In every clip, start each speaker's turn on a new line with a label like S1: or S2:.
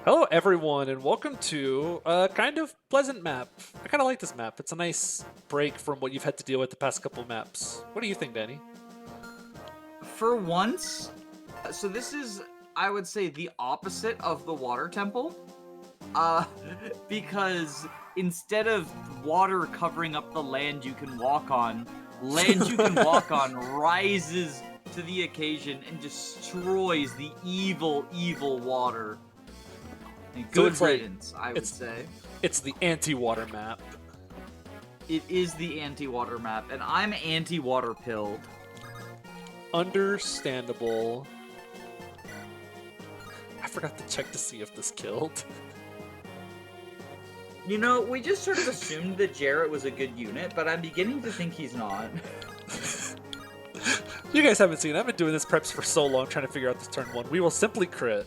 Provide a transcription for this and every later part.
S1: Hello everyone and welcome to a kind of pleasant map. I kind of like this map. It's a nice break from what you've had to deal with the past couple maps. What do you think, Danny?
S2: For once, so this is, I would say, the opposite of the water temple. Because instead of water covering up the land you can walk on, land you can walk on rises to the occasion and destroys the evil, evil water. And
S1: So
S2: good
S1: it's like-
S2: riddance, I would say.
S1: It's the anti-water map.
S2: It is the anti-water map, and I'm anti-water pilled.
S1: Understandable. I forgot to check to see if this killed.
S2: You know, we just sort of assumed that Jarrett was a good unit, but I'm beginning to think he's not.
S1: You guys haven't seen. I've been doing this preps for so long trying to figure out this turn one. We will simply crit.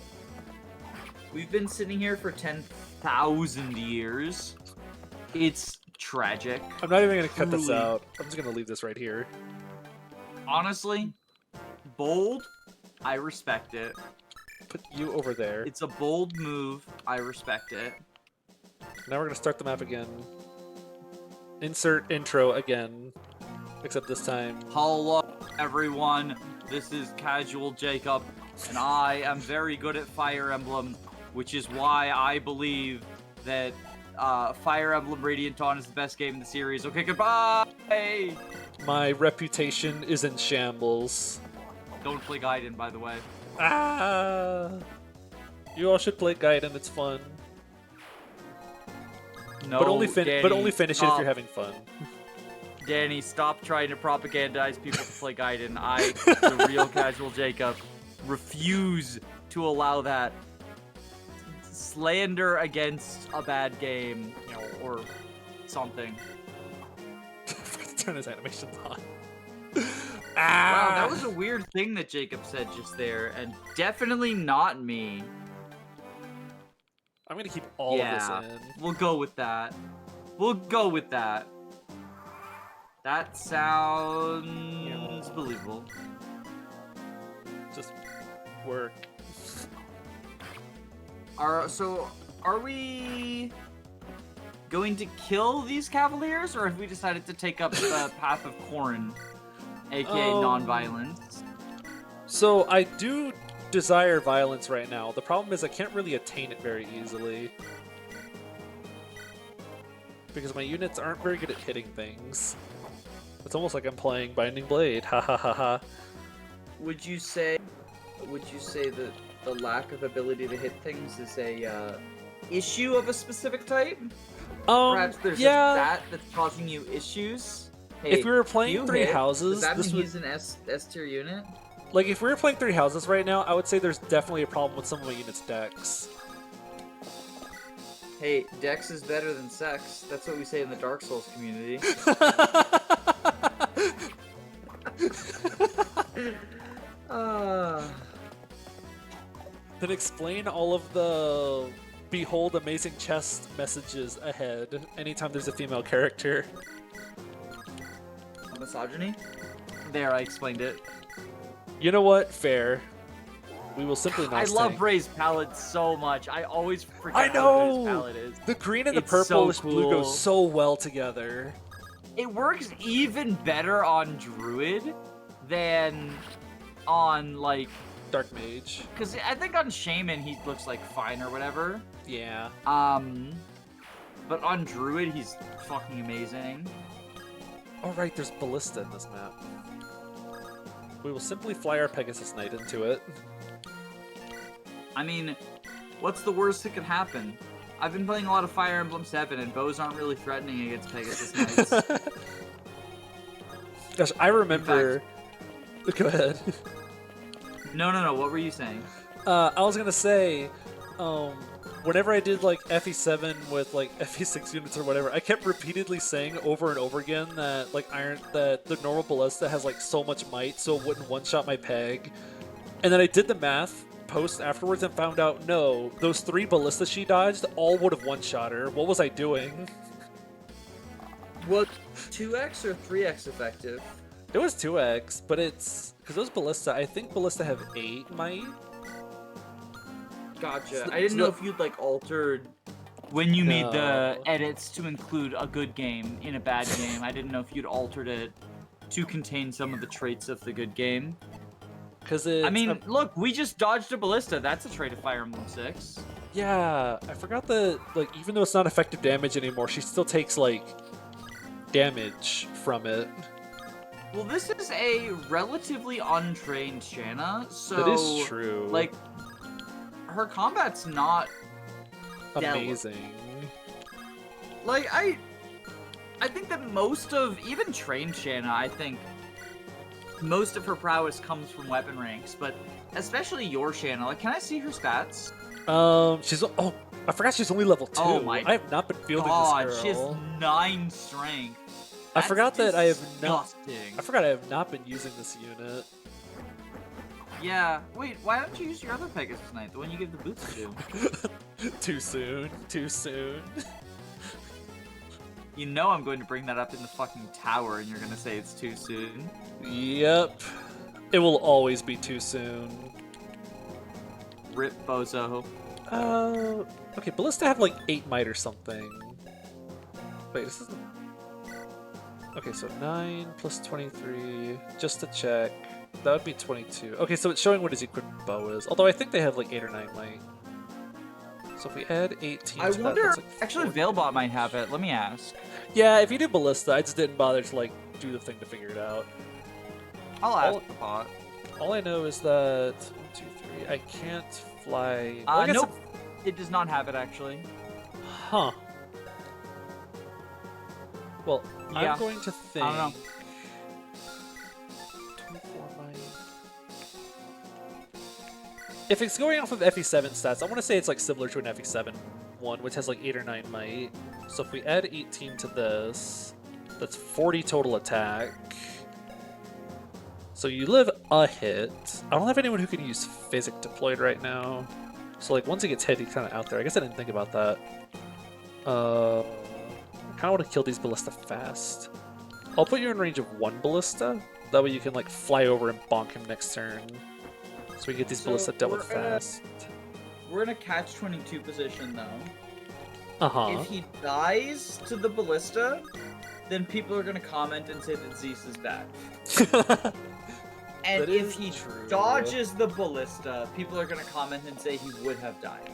S2: We've been sitting here for 10,000 years. It's tragic.
S1: I'm not even going to cut this
S2: Truly.
S1: out. I'm just going to leave this right here.
S2: Honestly, bold, I respect it.
S1: Put you over there.
S2: It's a bold move, I respect it.
S1: Now we're going to start the map again. Insert intro again. Except this time.
S2: Hello, everyone. This is Casual Jacob, and I am very good at Fire Emblem, which is why I believe that Fire Emblem Radiant Dawn is the best game in the series. Okay, goodbye!
S1: My reputation is in shambles.
S2: Don't play Gaiden, by the way.
S1: Ah! You all should play Gaiden, it's fun.
S2: No,
S1: but only finish it if
S2: stop.
S1: you're having fun.
S2: Danny, stop trying to propagandize people to play Gaiden. I, the real Casual Jacob, refuse to allow that slander against a bad game, you know, or something.
S1: Turn his animations on.
S2: Wow,
S1: Ah!
S2: that was a weird thing that Jacob said just there, and definitely not me.
S1: I'm gonna keep all of this in.
S2: We'll go with that. We'll go with that. That sounds believable.
S1: Just work.
S2: Are we going to kill these cavaliers, or have we decided to take up the path of Corrin, aka non-violence?
S1: So I do desire violence right now. The problem is I can't really attain it very easily. Because my units aren't very good at hitting things. It's almost like I'm playing Binding Blade. Ha ha ha ha.
S2: Would you say that the lack of ability to hit things is a issue of a specific type? Perhaps there's just that that's causing you issues. Hey,
S1: if we were playing three houses,
S2: does that
S1: this
S2: mean
S1: would...
S2: he's an S tier unit?
S1: Like, if we were playing three houses right now, I would say there's definitely a problem with some of my units' decks.
S2: Hey, Dex is better than sex. That's what we say in the Dark Souls community.
S1: Then explain all of the behold amazing chest messages ahead anytime there's a female character.
S2: Misogyny? There, I explained it.
S1: You know what? Fair. We will simply not
S2: I love
S1: tank.
S2: Ray's palette so much. I always
S1: I
S2: forget
S1: know!
S2: how good his palette is.
S1: The green and the
S2: It's so
S1: purplish blue go
S2: cool.
S1: so well together.
S2: It works even better on Druid than on, like...
S1: Dark Mage.
S2: Because I think on Shaman he looks, like, fine or whatever.
S1: Yeah.
S2: But on Druid he's fucking amazing.
S1: Oh right, there's Ballista in this map. We will simply fly our Pegasus Knight into it.
S2: I mean, what's the worst that could happen? I've been playing a lot of Fire Emblem 7, and bows aren't really threatening against Pegasus Knights.
S1: Gosh, I remember... Go ahead.
S2: No, what were you saying?
S1: I was gonna say, whenever I did like FE7 with like FE6 units or whatever, I kept repeatedly saying over and over again that like that the normal ballista has like so much might, so it wouldn't one-shot my peg. And then I did the math post afterwards and found out no, those 3 ballistas she dodged all would have one-shot her. What was I doing?
S2: What, 2x or 3x effective?
S1: It was 2x, but it's because those ballista. I think ballista have 8 might.
S2: Gotcha. I didn't know if you'd like altered when you made the edits to include a good game in a bad game. I didn't know if you'd altered it to contain some of the traits of the good game.
S1: Because
S2: I mean, look, we just dodged a ballista. That's a trait of Fire Emblem 6.
S1: Yeah, I forgot that, like, even though it's not effective damage anymore, she still takes, like, damage from it.
S2: Well, this is a relatively untrained Shanna, so...
S1: That is true.
S2: Like, her combat's not...
S1: amazing.
S2: Like, I think that most of, even trained Shanna, I think most of her prowess comes from weapon ranks, but especially your Shanna. Like, can I see her stats?
S1: I forgot she's only level 2.
S2: Oh my
S1: I have not been fielding
S2: God,
S1: this girl.
S2: she has 9 strength.
S1: I forgot that I have
S2: disgusting.
S1: I forgot I have not been using this unit.
S2: Yeah. Wait, why don't you use your other Pegasus Knight, the one you give the boots to?
S1: Too soon. Too soon.
S2: You know I'm going to bring that up in the fucking tower, and you're gonna say it's too soon.
S1: Yep. It will always be too soon.
S2: Rip bozo.
S1: Okay, Ballista have like 8 might or something. Wait, this is the... Okay, so 9 plus 23, just to check. That would be 22. Okay, so it's showing what his equipped bow is. Although I think they have like 8 or 9 might. So if we add 18
S2: I
S1: to
S2: wonder,
S1: that, that's like
S2: actually
S1: 40.
S2: Veilbot might have it, let me ask.
S1: Yeah, if you do Ballista, I just didn't bother to like do the thing to figure it out.
S2: I'll ask the bot.
S1: All I know is that 1, 2, 3, I can't fly. Well, I guess
S2: Nope, it does not have it actually.
S1: Huh. Well,
S2: Yeah.
S1: I'm going to think.
S2: I don't know.
S1: 24 might. If it's going off of FE7 stats, I want to say it's like similar to an FE7 one, which has like 8 or 9 might. So if we add 18 to this, that's 40 total attack. So you live a hit. I don't have anyone who can use Physic deployed right now. So like once he gets hit, he's kind of out there. I guess I didn't think about that. I kind of want to kill these ballista fast. I'll put you in range of 1 ballista. That way you can like fly over and bonk him next turn. So we get these ballista dealt with fast.
S2: We're in a catch-22 position though.
S1: Uh-huh.
S2: If he dies to the ballista, then people are gonna comment and say that Zeus is bad. And
S1: That
S2: if
S1: is
S2: he
S1: true.
S2: dodges the ballista, people are gonna comment and say he would have died.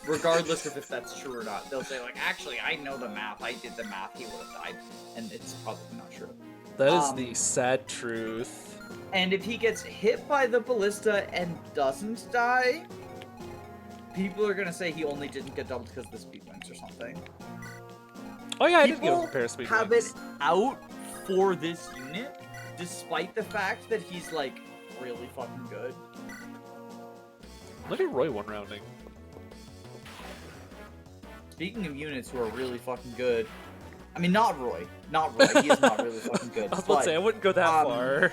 S2: Regardless of if that's true or not. They'll say like, actually, I know the math, I did the math, he would have died. And it's probably not true.
S1: That is the sad truth.
S2: And if he gets hit by the ballista and doesn't die, people are gonna say he only didn't get doubled because of the speed wings or something.
S1: Oh yeah, I did
S2: People
S1: give him a pair of speed
S2: have
S1: wings.
S2: it out for this unit, despite the fact that he's like really fucking good.
S1: Look at Roy one rounding.
S2: Speaking of units who are really fucking good, I mean not Roy. He is not really fucking good.
S1: I was about to say I wouldn't go that far.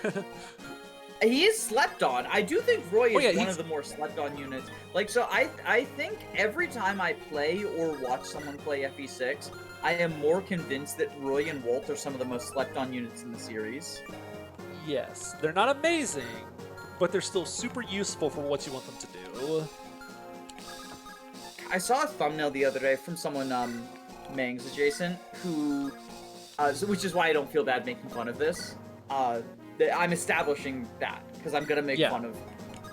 S2: He is slept on. I do think Roy is one
S1: he's...
S2: of the more slept on units. Like, so I think every time I play or watch someone play FE6, I am more convinced that Roy and Walt are some of the most slept on units in the series.
S1: Yes, they're not amazing, but they're still super useful for what you want them to do.
S2: I saw a thumbnail the other day from someone, Mangs adjacent, who, which is why I don't feel bad making fun of this. I'm establishing that, because I'm gonna make fun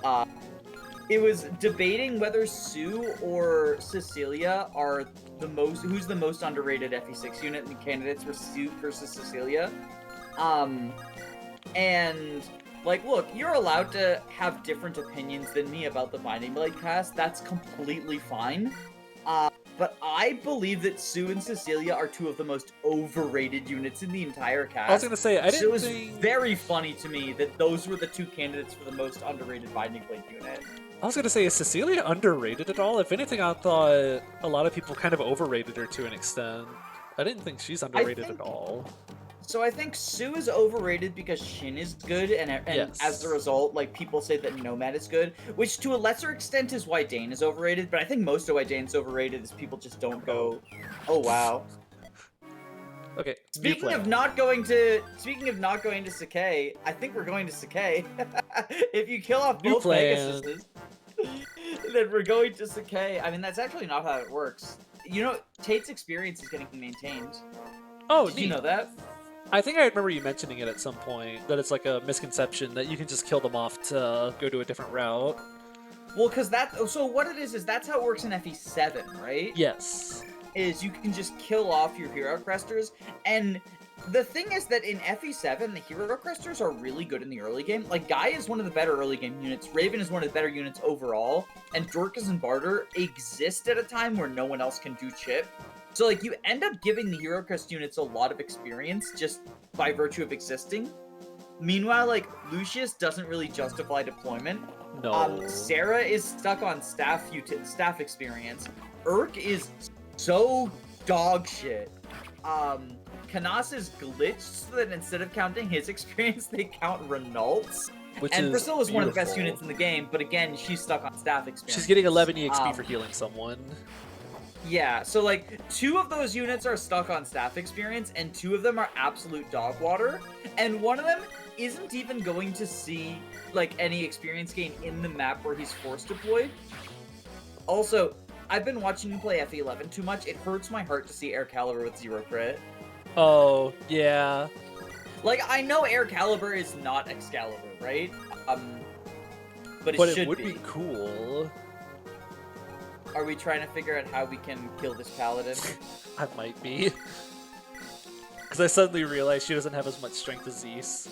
S2: of, it was debating whether Sue or Cecilia are who's the most underrated FE6 unit, and the candidates were Sue versus Cecilia. And, like, look, you're allowed to have different opinions than me about the Binding Blade cast, that's completely fine. But I believe that Sue and Cecilia are two of the most overrated units in the entire cast.
S1: I was gonna say, I didn't
S2: So it was
S1: think...
S2: very funny to me that those were the two candidates for the most underrated Binding Blade unit.
S1: I was gonna say, is Cecilia underrated at all? If anything, I thought a lot of people kind of overrated her to an extent. I didn't think she's underrated at all.
S2: So I think Sue is overrated because Shin is good, and
S1: Yes.
S2: as a result, like, people say that Nomad is good, which to a lesser extent is why Dane is overrated, but I think most of why Dane's overrated is people just don't go, oh wow.
S1: Okay.
S2: Speaking of not going to Sakai, I think we're going to Sakai. If you kill off both Pegasuses, then we're going to Sakai. I mean, that's actually not how it works. You know, Tate's experience is getting maintained.
S1: Oh,
S2: Did
S1: neat.
S2: you know that?
S1: I think I remember you mentioning it at some point, that it's like a misconception that you can just kill them off to go to a different route.
S2: Well, because so what it is that's how it works in FE7, right?
S1: Yes.
S2: Is you can just kill off your hero cresters, and the thing is that in FE7, the hero cresters are really good in the early game. Like, Guy is one of the better early game units, Raven is one of the better units overall, and Dorcas and Barter exist at a time where no one else can do chip. So, like, you end up giving the hero crest units a lot of experience just by virtue of existing. Meanwhile, like, Lucius doesn't really justify deployment.
S1: No.
S2: Sarah is stuck on staff experience. Urk is so dog shit. Canas is glitched so that instead of counting his experience, they count Renault's. And Priscilla is one of the best units in the game, but again, she's stuck on staff experience.
S1: She's getting 11 EXP for healing someone.
S2: Yeah, so like 2 of those units are stuck on staff experience, and 2 of them are absolute dog water, and one of them isn't even going to see like any experience gain in the map where he's force deployed. Also, I've been watching you play FE11 too much. It hurts my heart to see Air Caliber with 0 crit.
S1: Oh, yeah.
S2: Like, I know Air Caliber is not Excalibur, right? But
S1: it would be cool.
S2: Are we trying to figure out how we can kill this paladin?
S1: I might be. Because I suddenly realized she doesn't have as much strength as Zeus.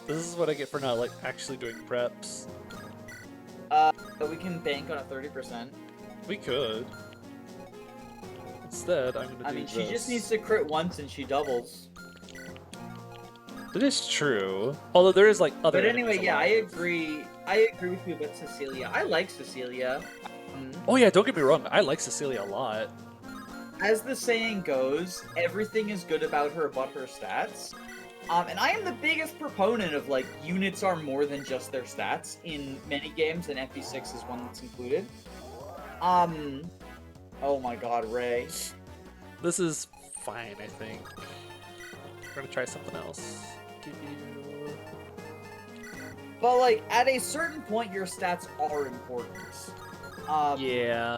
S1: This is what I get for not, like, actually doing preps.
S2: But we can bank on a 30%.
S1: We could. Instead, I'm gonna do this.
S2: She just needs to crit once and she doubles.
S1: That is true. Although there is, like, other
S2: But anyway,
S1: enemies
S2: yeah, I
S1: alive.
S2: agree with you about Cecilia. I like Cecilia.
S1: Oh yeah, don't get me wrong, I like Cecilia a lot.
S2: As the saying goes, everything is good about her but her stats. And I am the biggest proponent of, like, units are more than just their stats in many games, and FE6 is one that's included. Oh my god, Ray.
S1: This is fine, I think. We're gonna try something else. Give you...
S2: But, like, at a certain point, your stats are important.
S1: Yeah.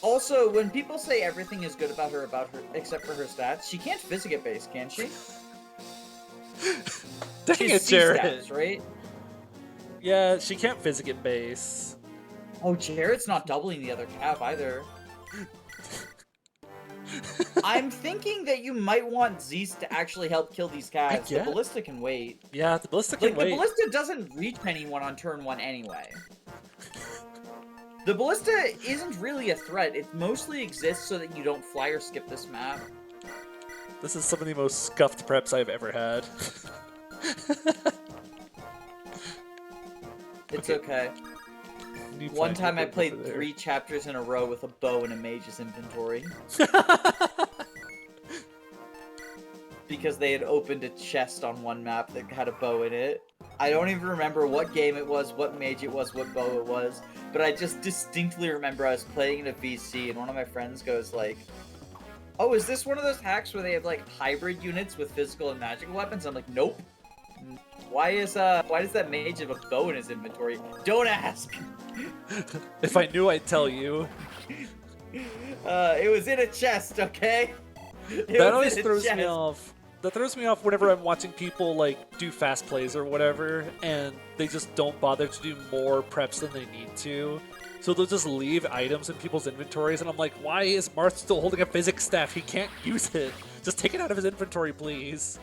S2: Also, when people say everything is good about her, except for her stats, she can't physic base, can she?
S1: Dang
S2: She's
S1: it,
S2: C
S1: Jared.
S2: stats, right?
S1: Yeah, she can't physic at base.
S2: Oh, Jared's not doubling the other cap either. I'm thinking that you might want Zeus to actually help kill these calves. The ballista can wait.
S1: Yeah, the ballista can wait.
S2: The ballista doesn't reach anyone on turn 1 anyway. The ballista isn't really a threat. It mostly exists so that you don't fly or skip this map.
S1: This is some of the most scuffed preps I've ever had.
S2: It's okay. One time I played 3 chapters in a row with a bow in a mage's inventory. Because they had opened a chest on one map that had a bow in it. I don't even remember what game it was, what mage it was, what bow it was, but I just distinctly remember I was playing in a VC and one of my friends goes like, "Oh, is this one of those hacks where they have like hybrid units with physical and magical weapons?" I'm like, "Nope." Why does that mage have a bow in his inventory? Don't ask.
S1: If I knew, I'd tell you.
S2: It was in a chest, okay?
S1: That always throws me off. That throws me off whenever I'm watching people like do fast plays or whatever, and they just don't bother to do more preps than they need to. So they'll just leave items in people's inventories, and I'm like, why is Marth still holding a physics staff? He can't use it. Just take it out of his inventory, please.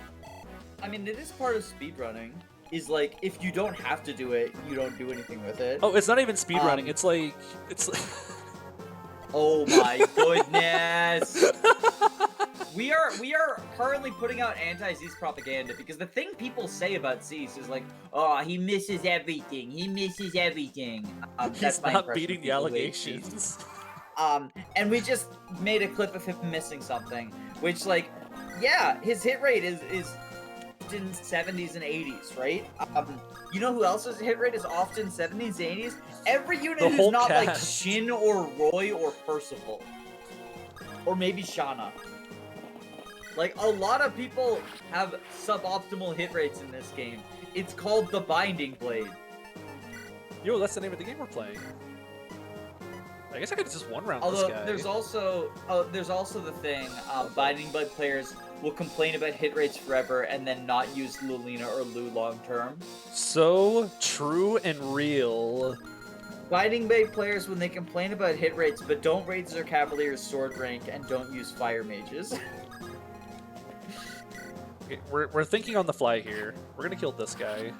S2: I mean, it is part of speedrunning. Is like, if you don't have to do it, you don't do anything with it.
S1: Oh, it's not even speedrunning. It's like, it's.
S2: Oh my goodness. We are currently putting out anti-Zeus propaganda because the thing people say about Zeus is like, oh, he misses everything. He misses everything.
S1: He's not beating the allegations.
S2: And we just made a clip of him missing something, which, like, yeah, his hit rate is in 70s and 80s, right? You know who else's hit rate is often 70s and 80s? Every unit who's not
S1: cast.
S2: like Shin or Roy or Percival. Or maybe Shauna. Like, a lot of people have suboptimal hit rates in this game. It's called the Binding Blade.
S1: Yo, that's the name of the game we're playing. I guess I could just one round
S2: Although
S1: this guy.
S2: there's also the thing, Binding Bud players will complain about hit rates forever and then not use Lulina or Lu long term.
S1: So true and real.
S2: Binding Blade players, when they complain about hit rates but don't raise their Cavalier's sword rank and don't use fire mages.
S1: Okay, we're thinking on the fly here. We're gonna kill this guy.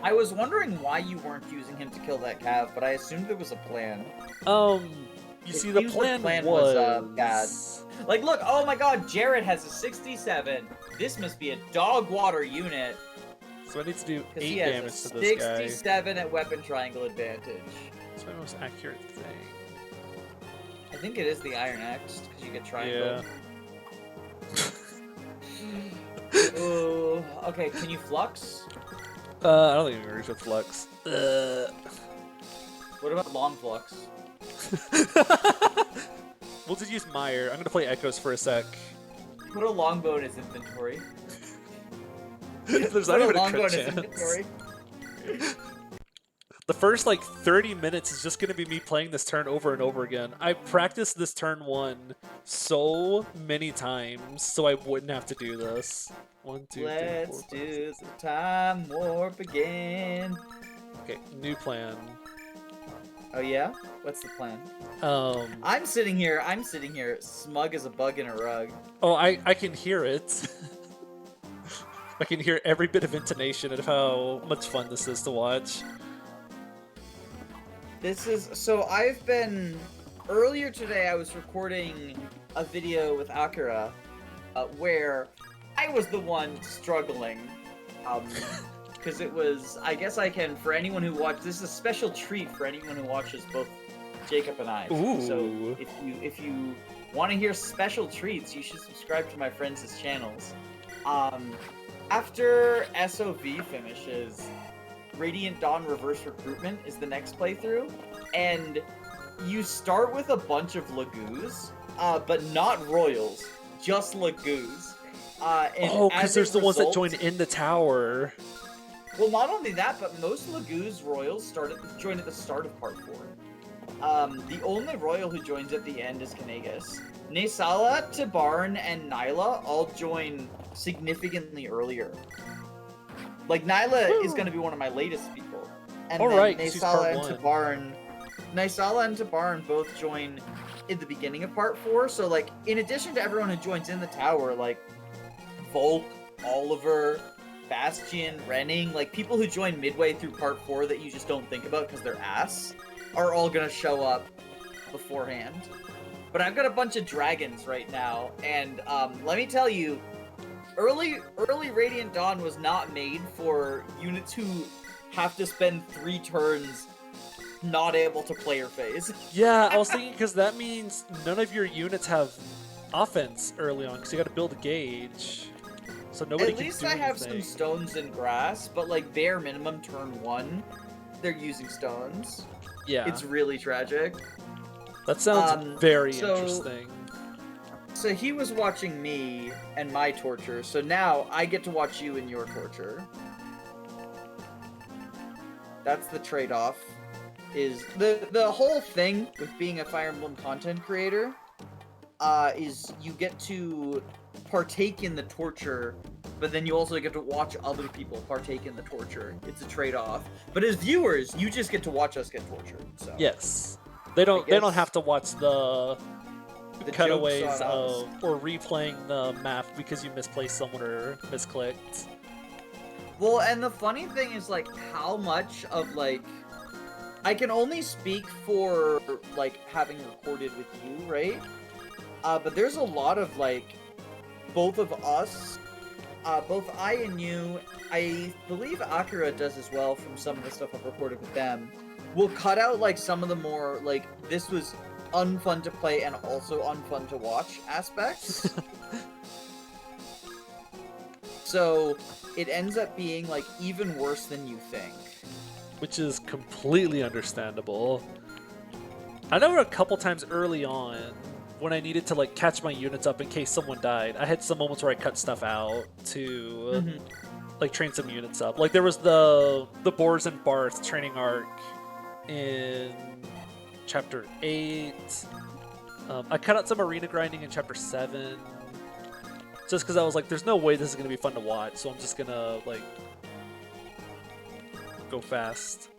S2: I was wondering why you weren't using him to kill that Cav, but I assumed there was a plan.
S1: You see, the plan
S2: was bad. Like, look, oh my god, Jared has a 67. This must be a dog water unit.
S1: So I need to do 8
S2: He
S1: damage
S2: has
S1: to
S2: a
S1: this guy.
S2: 67 at weapon triangle advantage.
S1: That's my most accurate thing.
S2: I think it is the Iron Axe, because you get triangle.
S1: Yeah.
S2: Ooh, okay, can you flux?
S1: I don't think we can reach with flux.
S2: What about long flux?
S1: We'll just use Meyer. I'm gonna play Echoes for a sec.
S2: Put a longbow in his inventory.
S1: There's
S2: Put
S1: not
S2: a
S1: even a
S2: longbow
S1: crit
S2: in his
S1: chance.
S2: inventory.
S1: The first, like, 30 minutes is just gonna be me playing this turn over and over again. I practiced this turn 1 so many times, so I wouldn't have to do this. 1, 2, 3, 4, 5,
S2: Let's
S1: 6.
S2: do the time warp again.
S1: Okay, new plan.
S2: Oh yeah? What's the plan?
S1: Um,
S2: I'm sitting here, smug as a bug in a rug.
S1: oh, I can hear it. I can hear every bit of intonation of how much fun this is to watch.
S2: Earlier today I was recording a video with Akira, where I was the one struggling, because it was, I guess I can, for anyone who watched, this is a special treat for anyone who watches both Jacob and I.
S1: Ooh.
S2: So if you want to hear special treats, you should subscribe to my friends' channels. After SOV finishes, Radiant Dawn Reverse Recruitment is the next playthrough, and you start with a bunch of Lughs, but not Royals, just Lughs.
S1: Oh, because there's the ones that join in the tower.
S2: Well, not only that, but most Lughs Royals join at the start of Part 4. The only Royal who joins at the end is Kanagas. Naysala, Tibarn, and Nyla all join significantly earlier. Like, Nyla is going to be one of my latest people. And then Naysala and Tibarn both join in the beginning of Part 4, so, like, in addition to everyone who joins in the tower, like, Volk, Oliver, Bastion, Renning, like, people who join midway through Part 4 that you just don't think about because they're ass, are all gonna show up beforehand. But I've got a bunch of dragons right now, and let me tell you, early Radiant Dawn was not made for units who have to spend 3 turns not able to player phase.
S1: Yeah, I was thinking because that means none of your units have offense early on because you got to build a gauge. So nobody can do anything.
S2: At least I have some stones and grass, but like bare minimum turn 1, they're using stones.
S1: Yeah.
S2: It's really tragic.
S1: That sounds very interesting.
S2: So he was watching me and my torture, so now I get to watch you and your torture. That's the trade-off. Is the whole thing with being a Fire Emblem content creator is you get to partake in the torture, but then you also get to watch other people partake in the torture. It's a trade-off. But as viewers, you just get to watch us get tortured. So
S1: yes, they don't have to watch the cutaways of or replaying the map because you misplaced someone or misclicked.
S2: Well, and the funny thing is like how much of like I can only speak for like having recorded with you, right? But there's a lot of like both of us, both I and you. I believe Akira does as well from some of the stuff I've recorded with them. We'll cut out like some of the more like this was unfun to play and also unfun to watch aspects. So it ends up being like even worse than you think.
S1: Which is completely understandable. I know a couple times early on when I needed to like catch my units up in case someone died, I had some moments where I cut stuff out to like train some units up. Like there was the Boars and Barth training arc in Chapter 8. I cut out some arena grinding in Chapter 7. Just because I was like, there's no way this is going to be fun to watch, so I'm just going to, like, go fast.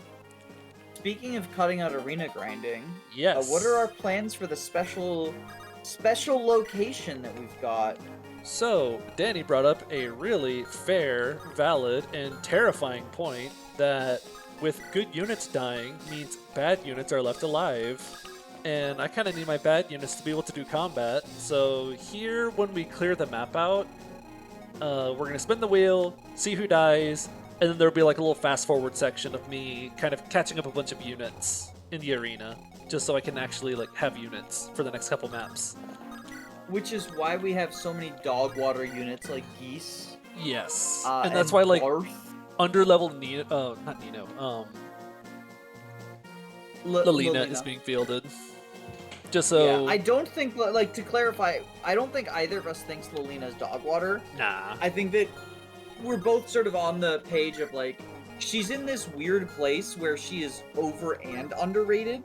S3: Speaking of cutting out arena grinding,
S1: Yes.
S3: what are our plans for the special location that we've got?
S1: So, Danny brought up a really fair, valid, and terrifying point that with good units dying means bad units are left alive. And I kind of need my bad units to be able to do combat. So here, when we clear the map out, we're going to spin the wheel, see who dies, and then there'll be like a little fast forward section of me kind of catching up a bunch of units in the arena, just so I can actually like have units for the next couple maps.
S3: Which is why we have so many dog water units like geese.
S1: Yes, and that's why like
S3: Barth.
S1: under-level Nino, not Nino, Lilina is being fielded. Just so...
S3: Yeah, I don't think, like, to clarify, I don't think either of us thinks Lilina's dog water.
S1: Nah.
S3: I think that we're both sort of on the page of, like, she's in this weird place where she is over and underrated.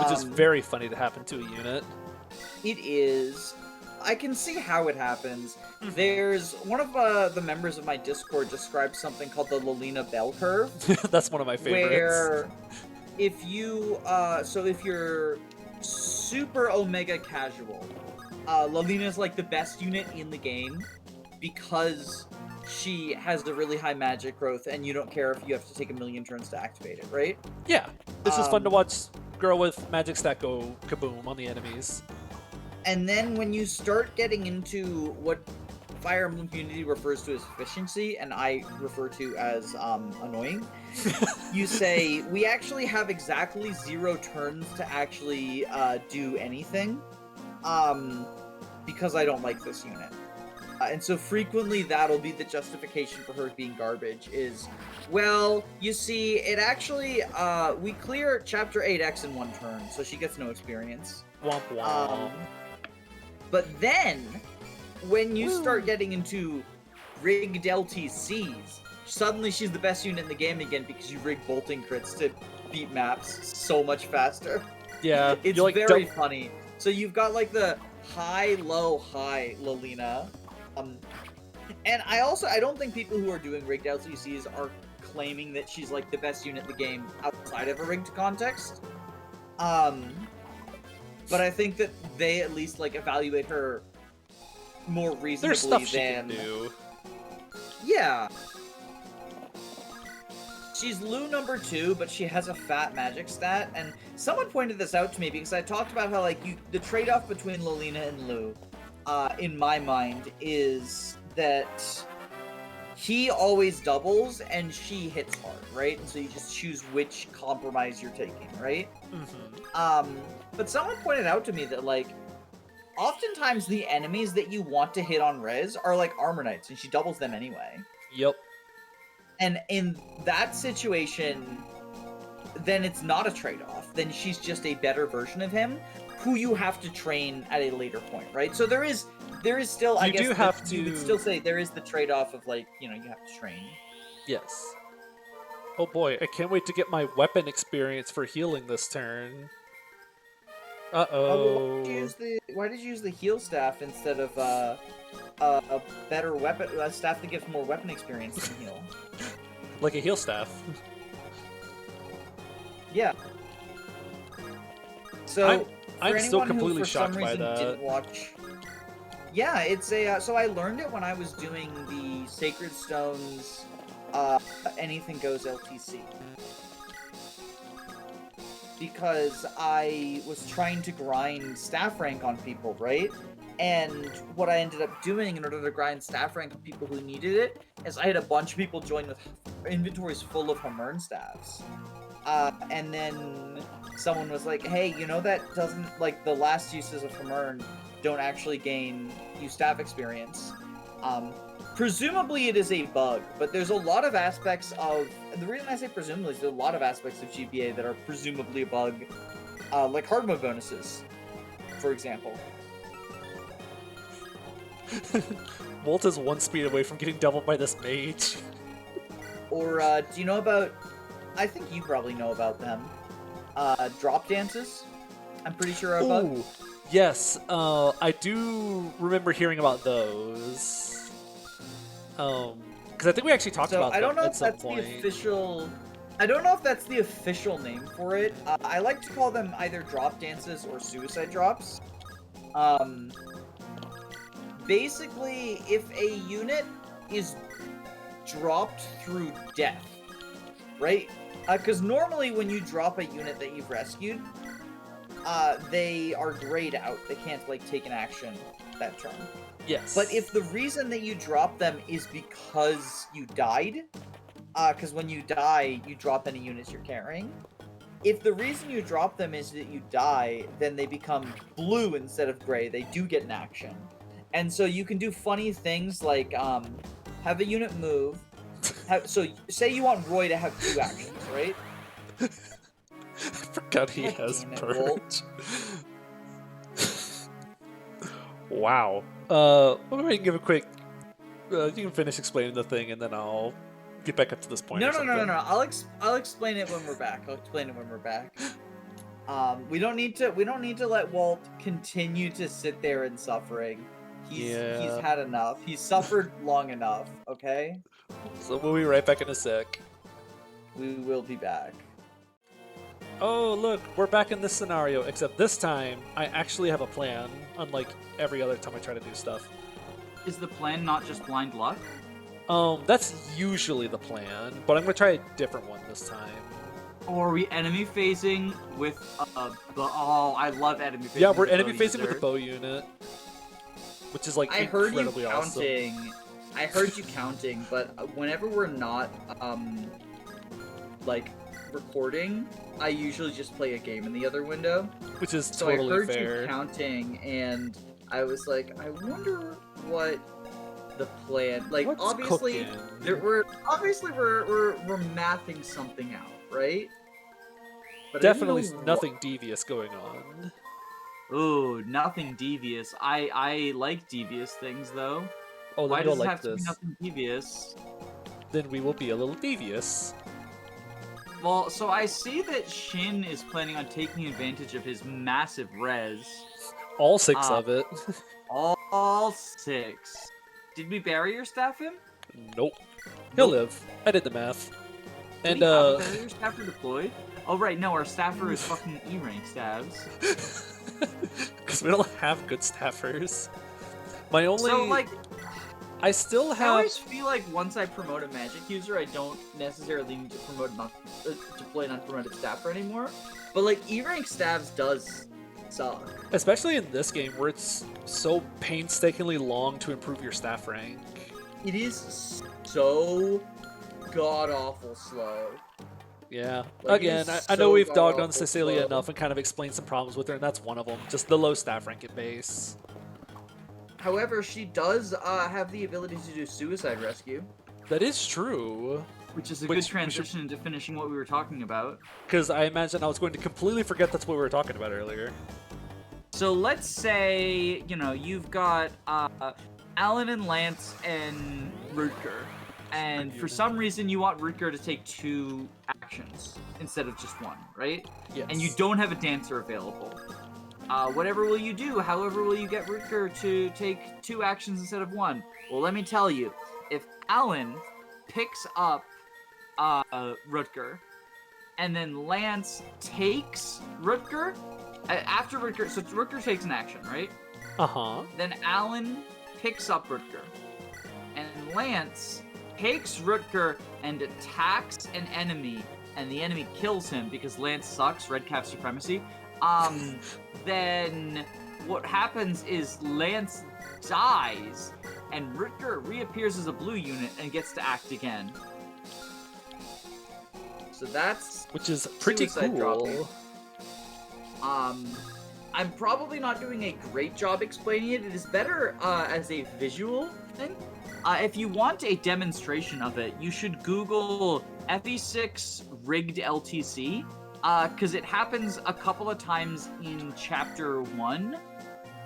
S1: Which is very funny to happen to a unit.
S3: It is. I can see how it happens. There's one of the members of my Discord described something called the Lilina bell curve.
S1: That's one of my favorites.
S3: Where if you, so if you're super Omega casual, Lilina is like the best unit in the game because she has the really high magic growth and you don't care if you have to take a million turns to activate it, right?
S1: Yeah. It's just fun to watch girl with magic stack go kaboom on the enemies.
S3: And then when you start getting into what Fire Emblem community refers to as efficiency, and I refer to as annoying, you say, we actually have exactly 0 turns to actually do anything, because I don't like this unit. And so frequently that'll be the justification for her being garbage, is, well, you see, it actually, we clear Chapter 8X in 1 turn, so she gets no experience.
S1: Womp womp.
S3: But then, when you start getting into rigged LTCs, suddenly she's the best unit in the game again because you rig bolting crits to beat maps so much faster.
S1: Yeah,
S3: It's
S1: like,
S3: very funny. So you've got like the high, low, high Lilina. And I don't think people who are doing rigged LTCs are claiming that she's like the best unit in the game outside of a rigged context. But I think that they at least like evaluate her more reasonably
S1: there's stuff
S3: than
S1: she can do.
S3: Yeah. She's Lugh number 2, but she has a fat magic stat, and someone pointed this out to me because I talked about how like the trade-off between Lilina and Lugh, in my mind, is that he always doubles and she hits hard, right? And so you just choose which compromise you're taking, right?
S1: Mm-hmm.
S3: But someone pointed out to me that, like, oftentimes the enemies that you want to hit on res are, like, Armor Knights, and she doubles them anyway.
S1: Yep.
S3: And in that situation, then it's not a trade-off. Then she's just a better version of him, who you have to train at a later point, right? So there is still, I guess, you would still say there is the trade-off of, like, you know, you have to train.
S1: Yes. Oh boy, I can't wait to get my weapon experience for healing this turn. Uh-oh.
S3: Why did you use the heal staff instead of a better weapon, a staff that gives more weapon experience than heal?
S1: Like a heal staff.
S3: Yeah. So
S1: I'm still completely
S3: who, for
S1: shocked
S3: some
S1: by
S3: reason,
S1: that.
S3: Didn't watch. Yeah, it's a. So I learned it when I was doing the Sacred Stones, Anything Goes LTC. Because I was trying to grind staff rank on people, right? And what I ended up doing in order to grind staff rank on people who needed it is I had a bunch of people join with inventories full of Hamern staffs. And then someone was like, hey, you know that doesn't, like, the last uses of Hamern don't actually gain you staff experience. Presumably it is a bug, but there's a lot of aspects of, the reason I say presumably is there's a lot of aspects of GBA that are presumably a bug, like hard mode bonuses, for example.
S1: Walt is 1 speed away from getting doubled by this mage.
S3: Or, do you know about, I think you probably know about them, drop dances. I'm pretty sure are a bug.
S1: Ooh, yes. I do remember hearing about those. Because I think we actually talked
S3: So
S1: about
S3: I don't
S1: them
S3: know
S1: at
S3: if
S1: some
S3: that's
S1: point.
S3: the official. I don't know if that's the official name for it. I like to call them either drop dances or suicide drops. Basically, if a unit is dropped through death, right? Because normally when you drop a unit that you've rescued, they are grayed out. They can't like take an action that turn.
S1: Yes.
S3: But if the reason that you drop them is because you died, because when you die, you drop any units you're carrying. If the reason you drop them is that you die, then they become blue instead of gray. They do get an action. And so you can do funny things like have a unit move. So say you want Roy to have 2 actions, right?
S1: I forgot he
S3: God
S1: has
S3: damn it, Walt.
S1: purge. Wow. Well, we can give a quick. You can finish explaining the thing, and then I'll get back up to this point.
S3: No,
S1: or
S3: no,
S1: something.
S3: no, no, no. I'll explain it when we're back. I'll explain it when we're back. We don't need to let Walt continue to sit there in suffering. He's had enough. He's suffered long enough, okay?
S1: So we'll be right back in a sec.
S3: We will be back.
S1: Oh, look, we're back in this scenario, except this time I actually have a plan, unlike every other time I try to do stuff.
S2: Is the plan not just blind luck?
S1: That's usually the plan, but I'm gonna try a different one this time.
S2: Or are we enemy phasing with oh, I love enemy phasing.
S1: Yeah, we're
S2: with the
S1: enemy
S2: bow
S1: facing with the
S2: user.
S1: bow unit, which is like
S3: I heard you
S1: incredibly awesome.
S3: counting. I heard you counting, but whenever we're not like recording, I usually just play a game in the other window.
S1: Which is
S3: So
S1: totally
S3: I heard
S1: fair.
S3: you counting, and I was like, I wonder what the plan. Like,
S1: What's
S3: obviously,
S1: cooking?
S3: we're mathing something out, right? But
S1: Definitely
S3: I didn't know
S1: nothing devious going on.
S2: Ooh, nothing devious. I like devious things though.
S1: Oh,
S2: Why
S1: then we'll
S2: does it
S1: like
S2: have to be
S1: this.
S2: nothing devious?
S1: Then we will be a little devious.
S2: Well, so I see that Shin is planning on taking advantage of his massive res.
S1: All 6 of it.
S2: All 6. Did we barrier staff him?
S1: Nope. He'll live. I did the math.
S2: Do
S1: And
S2: we have a barrier staffer deployed? Oh right, no, our staffer is fucking E-rank stabs.
S1: because we don't have good staffers. My only
S2: So like,
S1: I still
S2: I
S1: have
S2: always feel like once I promote a magic user, I don't necessarily need to promote deploy an unpromoted staffer anymore. But like E-rank stabs does suck.
S1: especially in this game where it's so painstakingly long to improve your staff rank.
S3: It is so god awful slow.
S1: Yeah.
S3: Like, it
S1: Again,
S3: is
S1: I know
S3: so
S1: we've dogged on
S3: god-awful
S1: Cecilia
S3: slow.
S1: enough and kind of explained some problems with her, and that's one of them. Just the low staff rank at base.
S3: However, she does have the ability to do suicide rescue.
S1: That is true.
S2: Which is a
S1: Which we
S2: good transition into finishing what we were talking about.
S1: Because I imagine I was going to completely forget that's what we were talking about earlier.
S2: So let's say, you know, you've got Elen and Lance and Rutger. And for some reason you want Rutger to take 2 actions instead of just 1, right?
S1: Yes.
S2: And you don't have a dancer available. Whatever will you do? However will you get Rutger to take 2 actions instead of 1? Well, let me tell you. If Elen picks up Rutger, and then Lance takes Rutger, after Rutger, so Rutger takes an action, right?
S1: Uh-huh.
S2: Then Elen picks up Rutger, and Lance takes Rutger and attacks an enemy, and the enemy kills him because Lance sucks, Red Cap Supremacy. Then what happens is Lance dies, and Rutger reappears as a blue unit and gets to act again.
S3: So that's
S1: Which is pretty
S3: suicide
S1: cool.
S3: dropping. I'm probably not doing a great job explaining it. It is better as a visual thing. If you want a demonstration of it, you should Google FE6 rigged LTC, because it happens a couple of times in Chapter 1.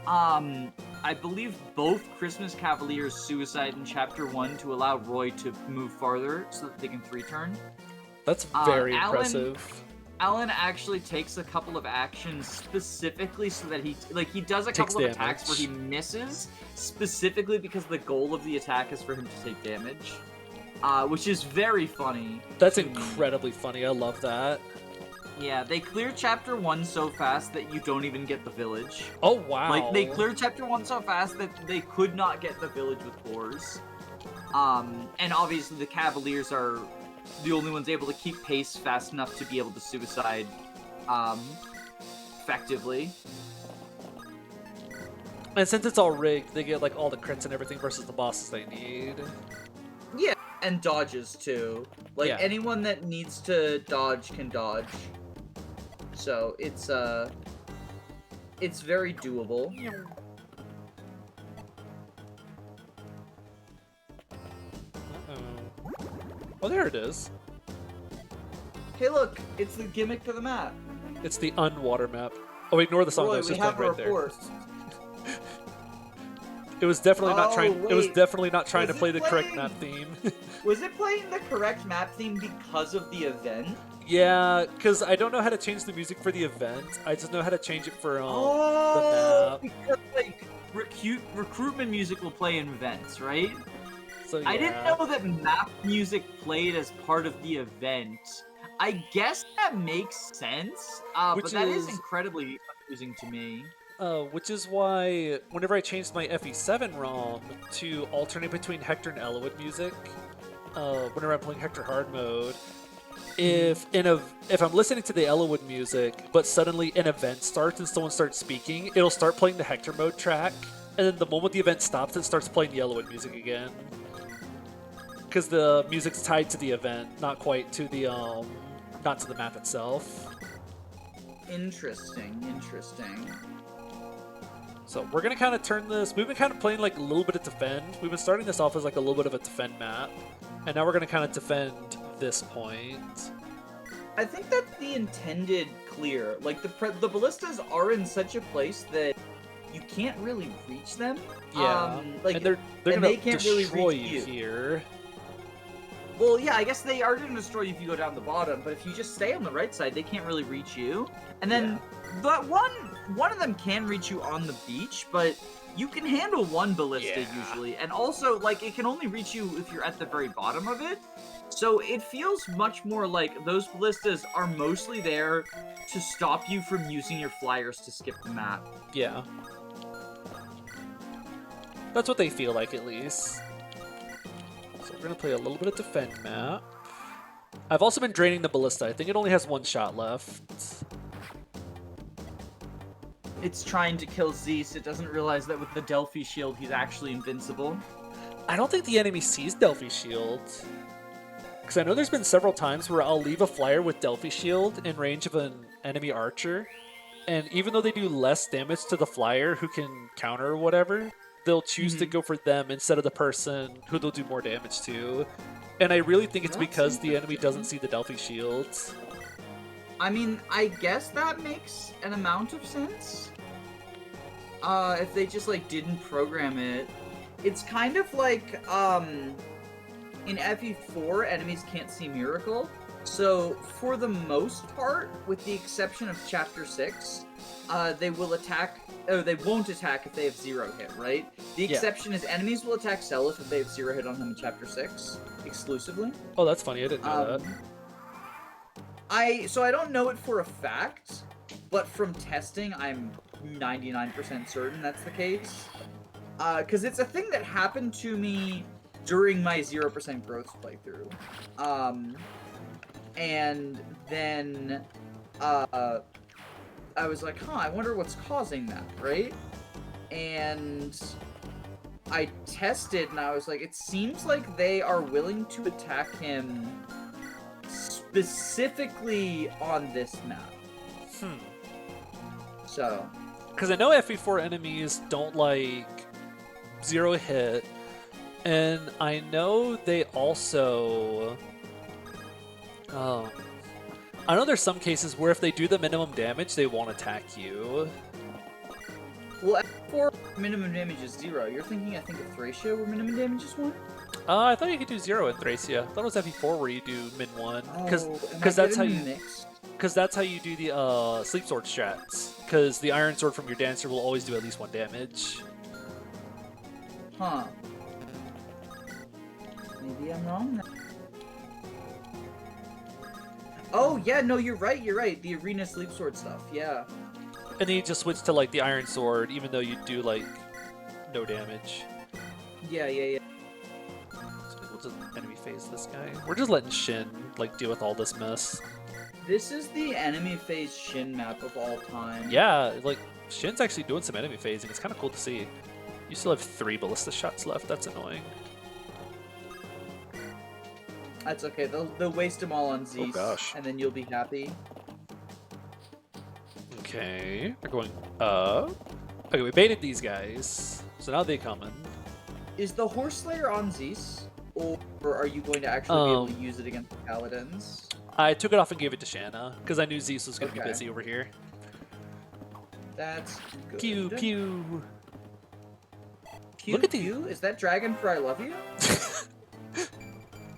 S3: I believe both Christmas Cavaliers suicide in Chapter 1 to allow Roy to move farther so that they can 3-turn.
S1: That's very
S2: Elen-
S1: impressive.
S2: Elen actually takes a couple of actions specifically so that he does a couple of attacks where he misses specifically because the goal of the attack is for him to take damage, which is very funny.
S1: That's incredibly funny. I love that.
S2: Yeah, they clear Chapter 1 so fast that you don't even get the village.
S1: Oh, wow.
S2: Like, they clear Chapter 1 so fast that they could not get the village with fours. And obviously the Cavaliers are the only ones able to keep pace fast enough to be able to suicide, effectively.
S1: And since it's all rigged, they get, like, all the crits and everything versus the bosses they need.
S3: Yeah, and dodges, too. Like,
S1: Yeah.
S3: anyone that needs to dodge can dodge. So, it's very doable.
S1: Oh, there it is.
S3: Hey, look! It's the gimmick to the map.
S1: It's the unwater map. Oh, ignore the song.
S3: Roy,
S1: That's
S3: we
S1: just
S3: have
S1: going
S3: a
S1: right there.
S3: report.
S1: It was definitely not trying. It was
S3: wait.
S1: definitely not trying to
S3: Was
S1: play
S3: it
S1: the correct
S3: playing-
S1: map theme.
S3: Was it playing the correct map theme because of the event?
S1: Yeah, because I don't know how to change the music for the event. I just know how to change it for the map.
S2: Because, like, recruitment music will play in events, right?
S1: So yeah.
S2: I didn't know that map music played as part of the event. I guess that makes sense, but
S1: Which
S2: that is
S1: is-
S2: incredibly confusing to me.
S1: Which is why whenever I changed my FE7 ROM to alternate between Hector and Elowood music, whenever I'm playing Hector hard mode, if I'm listening to the Elowood music, but suddenly an event starts and someone starts speaking, it'll start playing the Hector mode track, and then the moment the event stops, it starts playing the Elowood music again. Because the music's tied to the event, not quite to the not to the map itself.
S3: Interesting.
S1: So we're gonna kind of turn this. We've been kind of playing like a little bit of defend. We've been starting this off as like a little bit of a defend map, and now we're gonna kind of defend this point.
S3: I think that's the intended clear. Like, the ballistas are in such a place that you can't really reach them.
S1: Yeah,
S3: Like,
S1: and they're
S3: and
S1: gonna
S3: they can't really
S1: destroy
S3: reach
S1: you
S3: you.
S1: here.
S3: Well, yeah, I guess they are going to destroy you if you go down the bottom, but if you just stay on the right side, they can't really reach you. And then, but one of them can reach you on the beach, but you can handle one ballista usually. And also, like, it can only reach you if you're at the very bottom of it. So it feels much more like those ballistas are mostly there to stop you from using your flyers to skip the map.
S1: Yeah, that's what they feel like at least. So we're gonna play a little bit of defend map. I've also been draining the ballista. I think it only has one shot left.
S2: It's trying to kill Zeus. It doesn't realize that with the Delphi shield, he's actually invincible.
S1: I don't think the enemy sees Delphi Shield. Because I know there's been several times where I'll leave a flyer with Delphi Shield in range of an enemy archer, and even though they do less damage to the flyer who can counter or whatever, they'll choose to go for them instead of the person who they'll do more damage to. And I really think it's
S3: That's
S1: because the enemy doesn't see the Delphi Shield.
S3: I mean, I guess that makes an amount of sense. If they just, like, didn't program it. It's kind of like, in FE4, enemies can't see Miracle. So, for the most part, with the exception of Chapter 6, they will attack... Oh, they won't attack if they have 0 hit, right? The exception is enemies will attack Celis if they have 0 hit on him in Chapter 6, exclusively.
S1: Oh, that's funny. I didn't know that.
S3: So I don't know it for a fact, but from testing, I'm 99% certain that's the case. Because it's a thing that happened to me during my 0% growth playthrough. And then, I was like, I wonder what's causing that, right? And I tested, and I was like, it seems like they are willing to attack him specifically on this map. So,
S1: Because I know FE4 enemies don't like 0 hit, and I know they also... I know there's some cases where if they do the minimum damage, they won't attack you.
S3: well, F4 minimum damage is 0. You're thinking, I think, of Thracia where minimum damage is 1?
S1: I thought you could do 0 in Thracia. I thought it was FE4 where you do min 1.
S3: Oh,
S1: Because
S3: am I
S1: that's how
S3: getting
S1: you...
S3: mixed?
S1: because that's how you do the sleep sword strats. Because the iron sword from your dancer will always do at least 1 damage.
S3: Huh. Maybe I'm wrong. Oh yeah, no, you're right. You're right. The arena sleep sword stuff. Yeah.
S1: And then you just switch to like the iron sword, even though you do like no damage.
S3: Yeah.
S1: So we'll just enemy phase this guy. We're just letting Shin like deal with all this mess.
S3: This is the enemy phase Shin map of all time.
S1: Yeah, like Shin's actually doing some enemy phasing. It's kind of cool to see. You still have 3 ballista shots left. That's annoying.
S3: That's okay. They'll waste them all on Zeus.
S1: Oh gosh.
S3: And then you'll be happy.
S1: Okay, we're going up. Okay, we baited these guys, so now they coming.
S3: Is the Horse Slayer on Zeus? Or are you going to actually be able to use it against the Paladins?
S1: I took it off and gave it to Shanna, because I knew Zeus was going to be
S3: Okay.
S1: busy over here.
S3: That's good.
S1: Pew, pew.
S3: Pew,
S1: Look at
S3: pew? Is that Dragon for I Love You?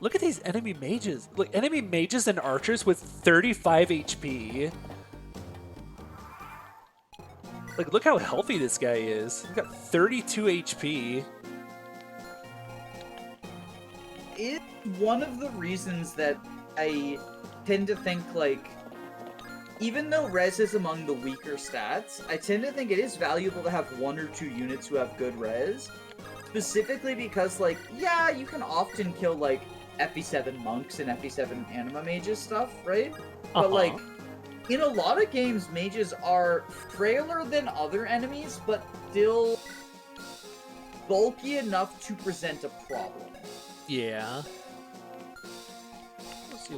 S1: Look at these enemy mages. Like, enemy mages and archers with 35 HP. Like, look how healthy this guy is. He's got 32 HP.
S3: It's one of the reasons that I tend to think, like, even though res is among the weaker stats, I tend to think it is valuable to have 1 or 2 units who have good res. Specifically because, like, yeah, you can often kill, like, FE7 monks and FE7 anima mages stuff, right? But, like, in a lot of games, mages are frailer than other enemies, but still bulky enough to present a problem.
S1: Yeah.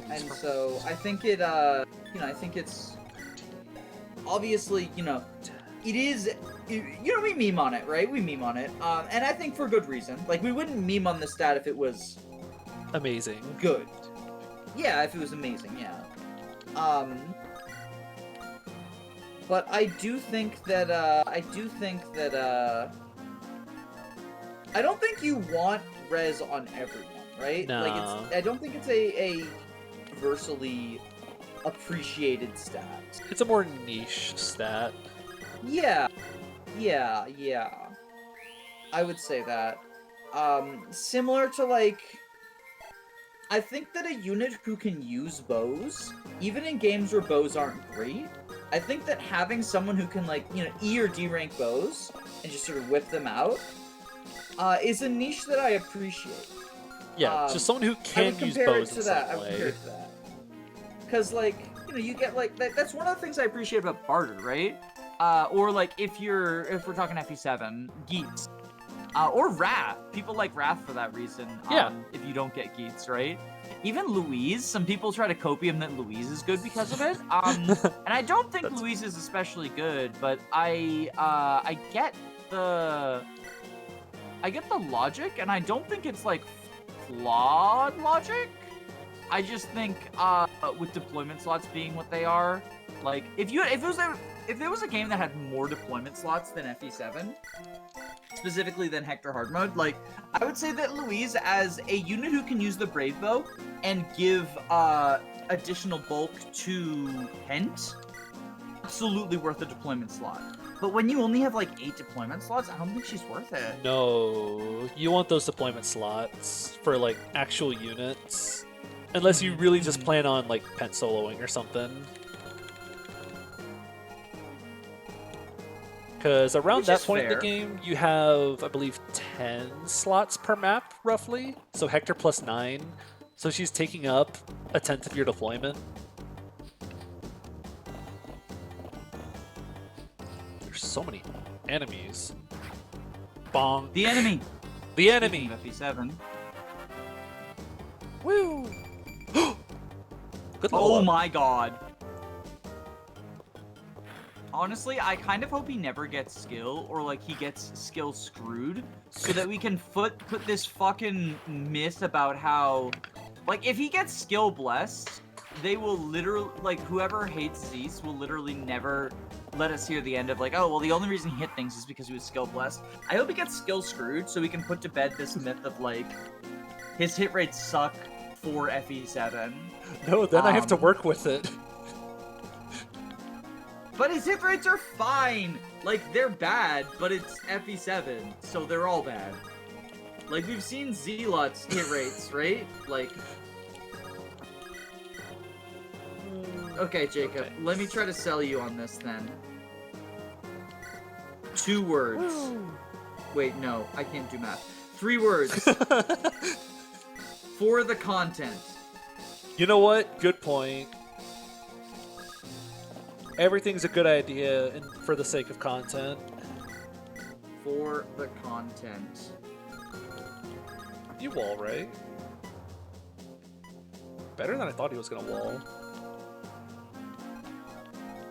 S3: And so I think it, I think it's obviously, it is, we meme on it, right? We meme on it, and I think for good reason. Like, we wouldn't meme on the stat if it was
S1: amazing.
S3: Good. Yeah, if it was amazing, yeah. But I do think that, I don't think you want res on everyone, right?
S1: No.
S3: Like, I don't think it's a universally appreciated stat.
S1: It's a more niche stat.
S3: Yeah. I would say that. Similar to, like, I think that a unit who can use bows, even in games where bows aren't great, I think that having someone who can, like, E or D rank bows and just sort of whip them out is a niche that I appreciate.
S1: Yeah, just someone who can use bows in some
S3: I would compare
S1: way.
S3: it to that. Because, like, you get, like, that's one of the things I appreciate about barter, right? Or, like, if we're talking FE7, Geats. Or Wrath. People like Wrath for that reason.
S1: Yeah.
S3: If you don't get Geats, right? Even Louise. Some people try to copium that Louise is good because of it. And I don't think Louise is especially good, but I get the logic, and I don't think it's, like, flawed logic. I just think with deployment slots being what they are, like, if there was a game that had more deployment slots than FE7, specifically than Hector Hard Mode, like, I would say that Louise, as a unit who can use the Brave Bow and give additional bulk to Hent, absolutely worth a deployment slot. But when you only have, like, 8 deployment slots, I don't think she's worth it.
S1: No, you want those deployment slots for, like, actual units. Unless you really just plan on, like, pen soloing or something. Because around that point in the game, you have, I believe, 10 slots per map, roughly. So Hector plus 9. So she's taking up a 10th of your deployment. There's so many enemies. Bong.
S3: The enemy!
S1: The enemy!
S3: FE7.
S1: Woo! Good
S3: Oh
S1: luck.
S3: my god. Honestly, I kind of hope he never gets skill, or, like, he gets skill screwed, so that we can put this fucking myth about how, like, if he gets skill blessed, they will literally, like, whoever hates Zeus will literally never let us hear the end of, like, oh, well, the only reason he hit things is because he was skill blessed. I hope he gets skill screwed, so we can put to bed this myth of, like, his hit rates suck for FE7.
S1: No, then I have to work with it.
S2: But his hit rates are fine. Like, they're bad, but it's FE7, so they're all bad. Like, we've seen Zealot's hit rates, right? Like... Okay, Jacob,
S1: Okay.
S2: let me try to sell you on this, then. 2 words. Wait, no, I can't do math. 3 words. For the content.
S1: You know what? Good point. Everything's a good idea and for the sake of content.
S2: For the content.
S1: You wall, right? Better than I thought he was gonna wall.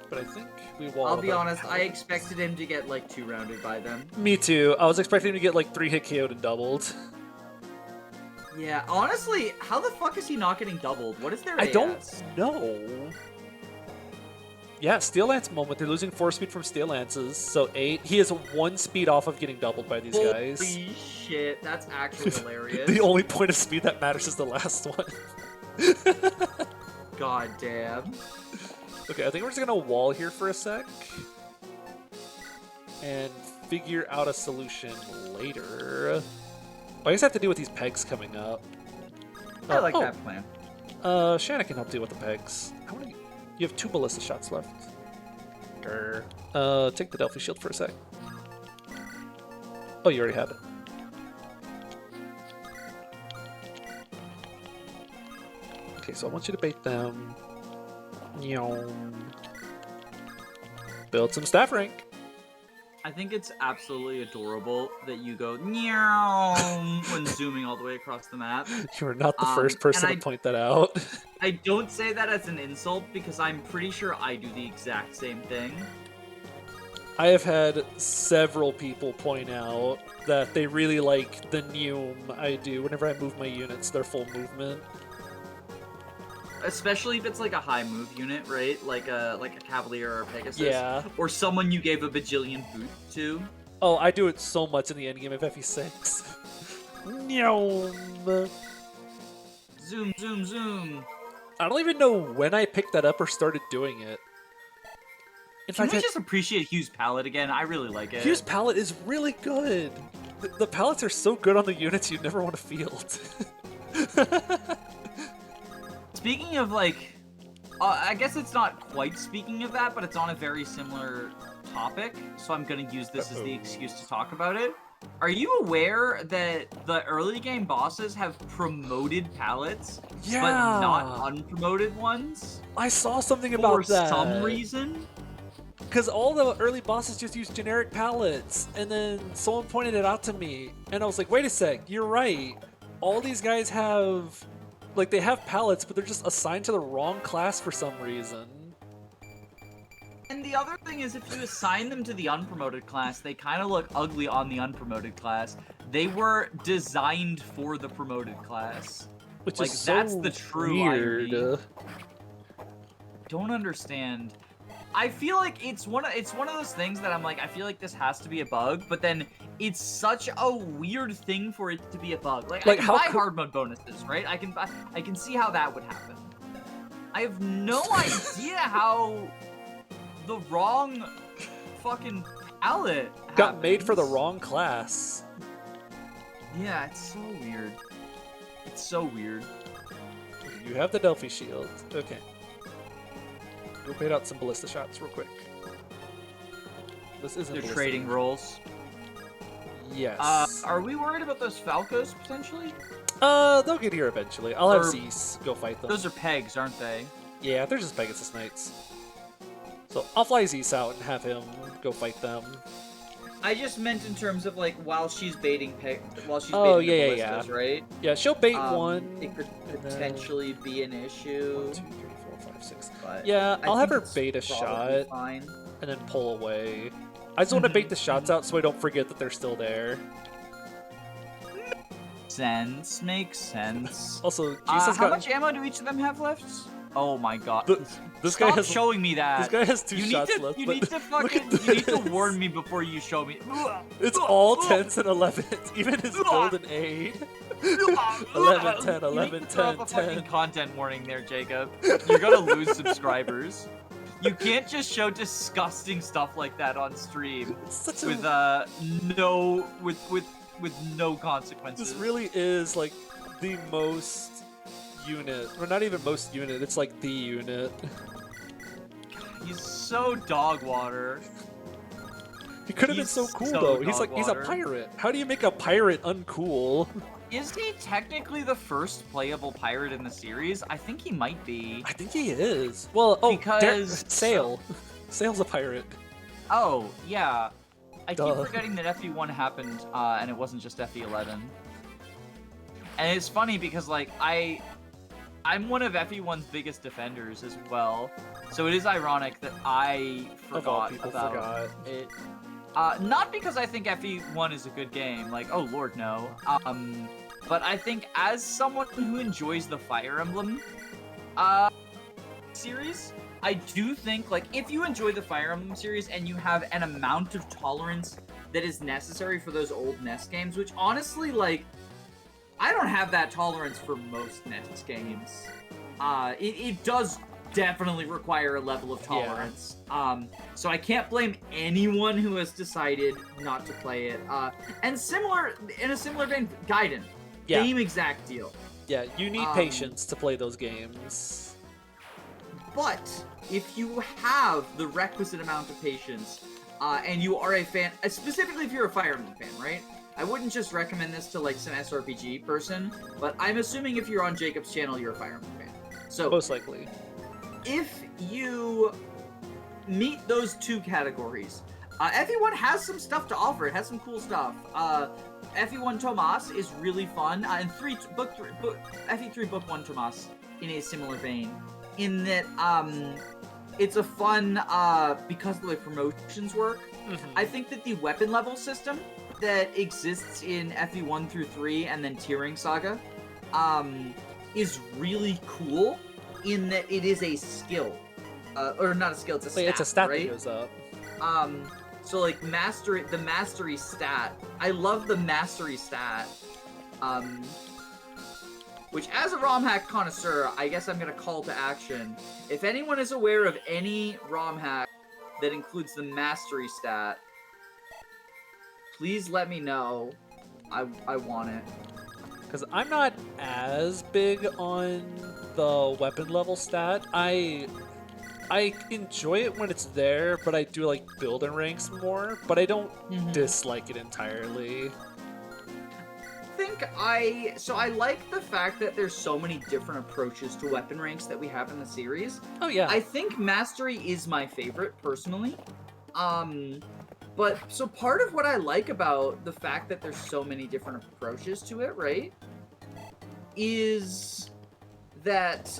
S1: But I think we wall.
S2: I'll be
S1: about
S2: honest, I
S1: half.
S2: expected him to get, like, 2 rounded by them.
S1: Me too. I was expecting him to get like 3 hit KO'd and doubled.
S2: Yeah, honestly, how the fuck is he not getting doubled? What is their
S1: I
S2: AS?
S1: don't know. Yeah, Steel Lance moment. They're losing 4 speed from Steel Lances, so 8. He is 1 speed off of getting doubled by these guys.
S2: Holy shit, that's actually hilarious.
S1: The only point of speed that matters is the last one.
S2: God damn.
S1: Okay, I think we're just gonna wall here for a sec. And figure out a solution later. I guess I have to deal with these pegs coming up.
S2: I like
S1: oh,
S2: that plan.
S1: Shanna can help deal with the pegs. How many? You have 2 ballista shots left. Grr. Take the Delphi shield for a sec. Oh, you already have it. Okay, so I want you to bait them. Nyom. Build some staff rank.
S2: I think it's absolutely adorable that you go meow when zooming all the way across the map.
S1: You are not the first
S2: and
S1: person
S2: I-
S1: to point that out.
S2: I don't say that as an insult because I'm pretty sure I do the exact same thing.
S1: I have had several people point out that they really like the Neum I do whenever I move my units, their full movement.
S2: Especially if it's like a high move unit, right? Like a Cavalier or a Pegasus.
S1: Yeah.
S2: Or someone you gave a bajillion boot to.
S1: Oh, I do it so much in the endgame of FE6. Neum.
S2: Zoom, zoom, zoom.
S1: I don't even know when I picked that up or started doing it. In
S2: Can
S1: fact,
S2: we just appreciate Hugh's palette again? I really like it.
S1: Hugh's palette is really good. The palettes are so good on the units you'd never want to field.
S2: Speaking of, like, I guess it's not quite speaking of that, but it's on a very similar topic, so I'm going to use this as the excuse to talk about it. Are you aware that the early game bosses have promoted palettes,
S1: Yeah.
S2: but not unpromoted ones?
S1: I saw something about
S2: For
S1: that.
S2: some reason?
S1: Because all the early bosses just use generic palettes, and then someone pointed it out to me, and I was like, wait a sec, you're right. All these guys have, like, they have palettes, but they're just assigned to the wrong class for some reason.
S2: And the other thing is, if you assign them to the unpromoted class, they kind of look ugly on the unpromoted class. They were designed for the promoted class.
S1: Which
S2: Like,
S1: is so
S2: that's the true
S1: weird.
S2: irony. Don't understand. I feel like it's one of those things that I'm like, I feel like this has to be a bug, but then it's such a weird thing for it to be a bug. Like I can
S1: how
S2: buy
S1: could-
S2: hard mode bonuses, right? I can see how that would happen. I have no idea how the wrong fucking palette
S1: Got made for the
S2: happens.
S1: wrong class.
S2: Yeah, it's so weird. It's so weird.
S1: You have the Delphi shield. Okay. Go bait out some ballista shots real quick. This isn't
S2: They're
S1: ballista.
S2: trading rolls.
S1: Yes.
S2: Are we worried about those Falcos potentially?
S1: They'll get here eventually. I'll have
S2: Or-
S1: Zeus go fight them.
S2: Those are pegs, aren't they?
S1: Yeah, they're just Pegasus Knights. So I'll fly Zeus out and have him go fight them.
S3: I just meant in terms of like while she's baiting
S1: Oh,
S3: the
S1: yeah,
S3: ballistas, right?
S1: Yeah, she'll bait one.
S3: It could
S1: and then-
S3: potentially be an issue.
S1: 1, 2, 3, 4, 5, 6.
S3: But
S1: Yeah,
S3: I
S1: I'll have
S3: think
S1: her
S3: it's
S1: bait a
S3: probably
S1: shot
S3: Fine.
S1: and then pull away. I just want to bait the shots out so I don't forget that they're still there.
S2: Sense. Makes sense.
S1: Also, Jesus
S2: How
S1: got
S2: much ammo do each of them have left? Oh my god.
S1: this guy
S2: Stop
S1: has
S2: showing me that.
S1: this guy has 2
S2: you need
S1: shots
S2: to,
S1: left.
S2: You
S1: but
S2: need to
S1: look at
S2: fucking. You need to
S1: this.
S2: warn me before you show me.
S1: It's all 10s and 11s, even his golden aid. 11, 10, 11,
S2: you need to throw
S1: 10,
S2: up a fucking
S1: 10.
S2: content warning there, Jacob. You're gonna lose subscribers. You can't just show disgusting stuff like that on stream
S1: Such
S2: with no consequences.
S1: This really is like the most unit, or not even most unit. It's like the unit.
S2: He's so dog water.
S1: He could have been
S2: He's
S1: so cool
S2: so
S1: though.
S2: dog
S1: He's a
S2: water.
S1: pirate. How do you make a pirate uncool?
S2: Is he technically the first playable pirate in the series? I think he might be.
S1: I think he is. Well,
S2: Because-
S1: Sail. Sail's a pirate.
S2: Oh, yeah. I
S1: Duh.
S2: keep forgetting that FE1 happened, and it wasn't just FE11. And it's funny because, like, I'm one of FE1's biggest defenders as well. So it is ironic that I
S1: Of all
S2: forgot
S1: people,
S2: about
S1: forgot.
S2: it. Not because I think FE1 is a good game, like, oh lord, no. But I think as someone who enjoys the Fire Emblem series, I do think, like, if you enjoy the Fire Emblem series and you have an amount of tolerance that is necessary for those old NES games, which honestly, like, I don't have that tolerance for most NES games. It does definitely require a level of tolerance. So I can't blame anyone who has decided not to play it. And in a similar vein, Gaiden.
S1: Yeah.
S2: Same exact deal.
S1: Yeah, you need patience to play those games.
S2: But if you have the requisite amount of patience, and you are a fan, specifically if you're a Fire Emblem fan, right? I wouldn't just recommend this to like some SRPG person, but I'm assuming if you're on Jacob's channel, you're a Fire Emblem fan. So
S1: Most likely.
S2: if you meet those two categories, FE1 has some stuff to offer. It has some cool stuff. FE1 Tomas is really fun, and FE3 Book 1 Tomas in a similar vein, in that it's a fun, because of the way promotions work. I think that the weapon level system that exists in FE1 through 3 and then Tiering Saga is really cool in that it is a skill. Or not a skill, it's a stat,
S1: It's a stat
S2: right?
S1: that goes up.
S2: So like the mastery stat. I love the mastery stat. Which, as a ROM hack connoisseur, I guess I'm gonna call to action. If anyone is aware of any ROM hack that includes the mastery stat, please let me know. I want it.
S1: Because I'm not as big on the weapon level stat. I enjoy it when it's there, but I do like building ranks more, but I don't dislike it entirely.
S2: I like the fact that there's so many different approaches to weapon ranks that we have in the series.
S1: Oh yeah.
S2: I think mastery is my favorite personally. But so part of what I like about the fact that there's so many different approaches to it, right, is that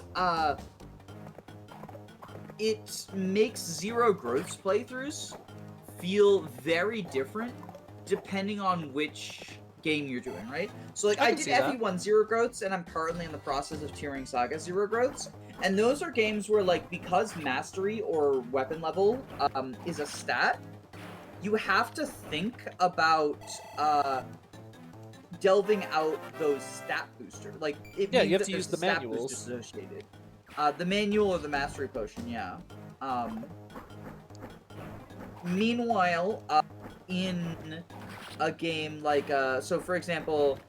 S2: it makes Zero Growth's playthroughs feel very different depending on which game you're doing, right? So like I did FE1 Zero Growths, and I'm currently in the process of Tiering Saga Zero Growths, and those are games where, like, because mastery or weapon level is a stat, you have to think about delving out those stat boosters. Like, it means
S1: you have
S2: that
S1: to use
S2: there's
S1: the
S2: stat
S1: manuals.
S2: boosters associated. The manual or the mastery potion, yeah. Meanwhile, in a game like, so for example,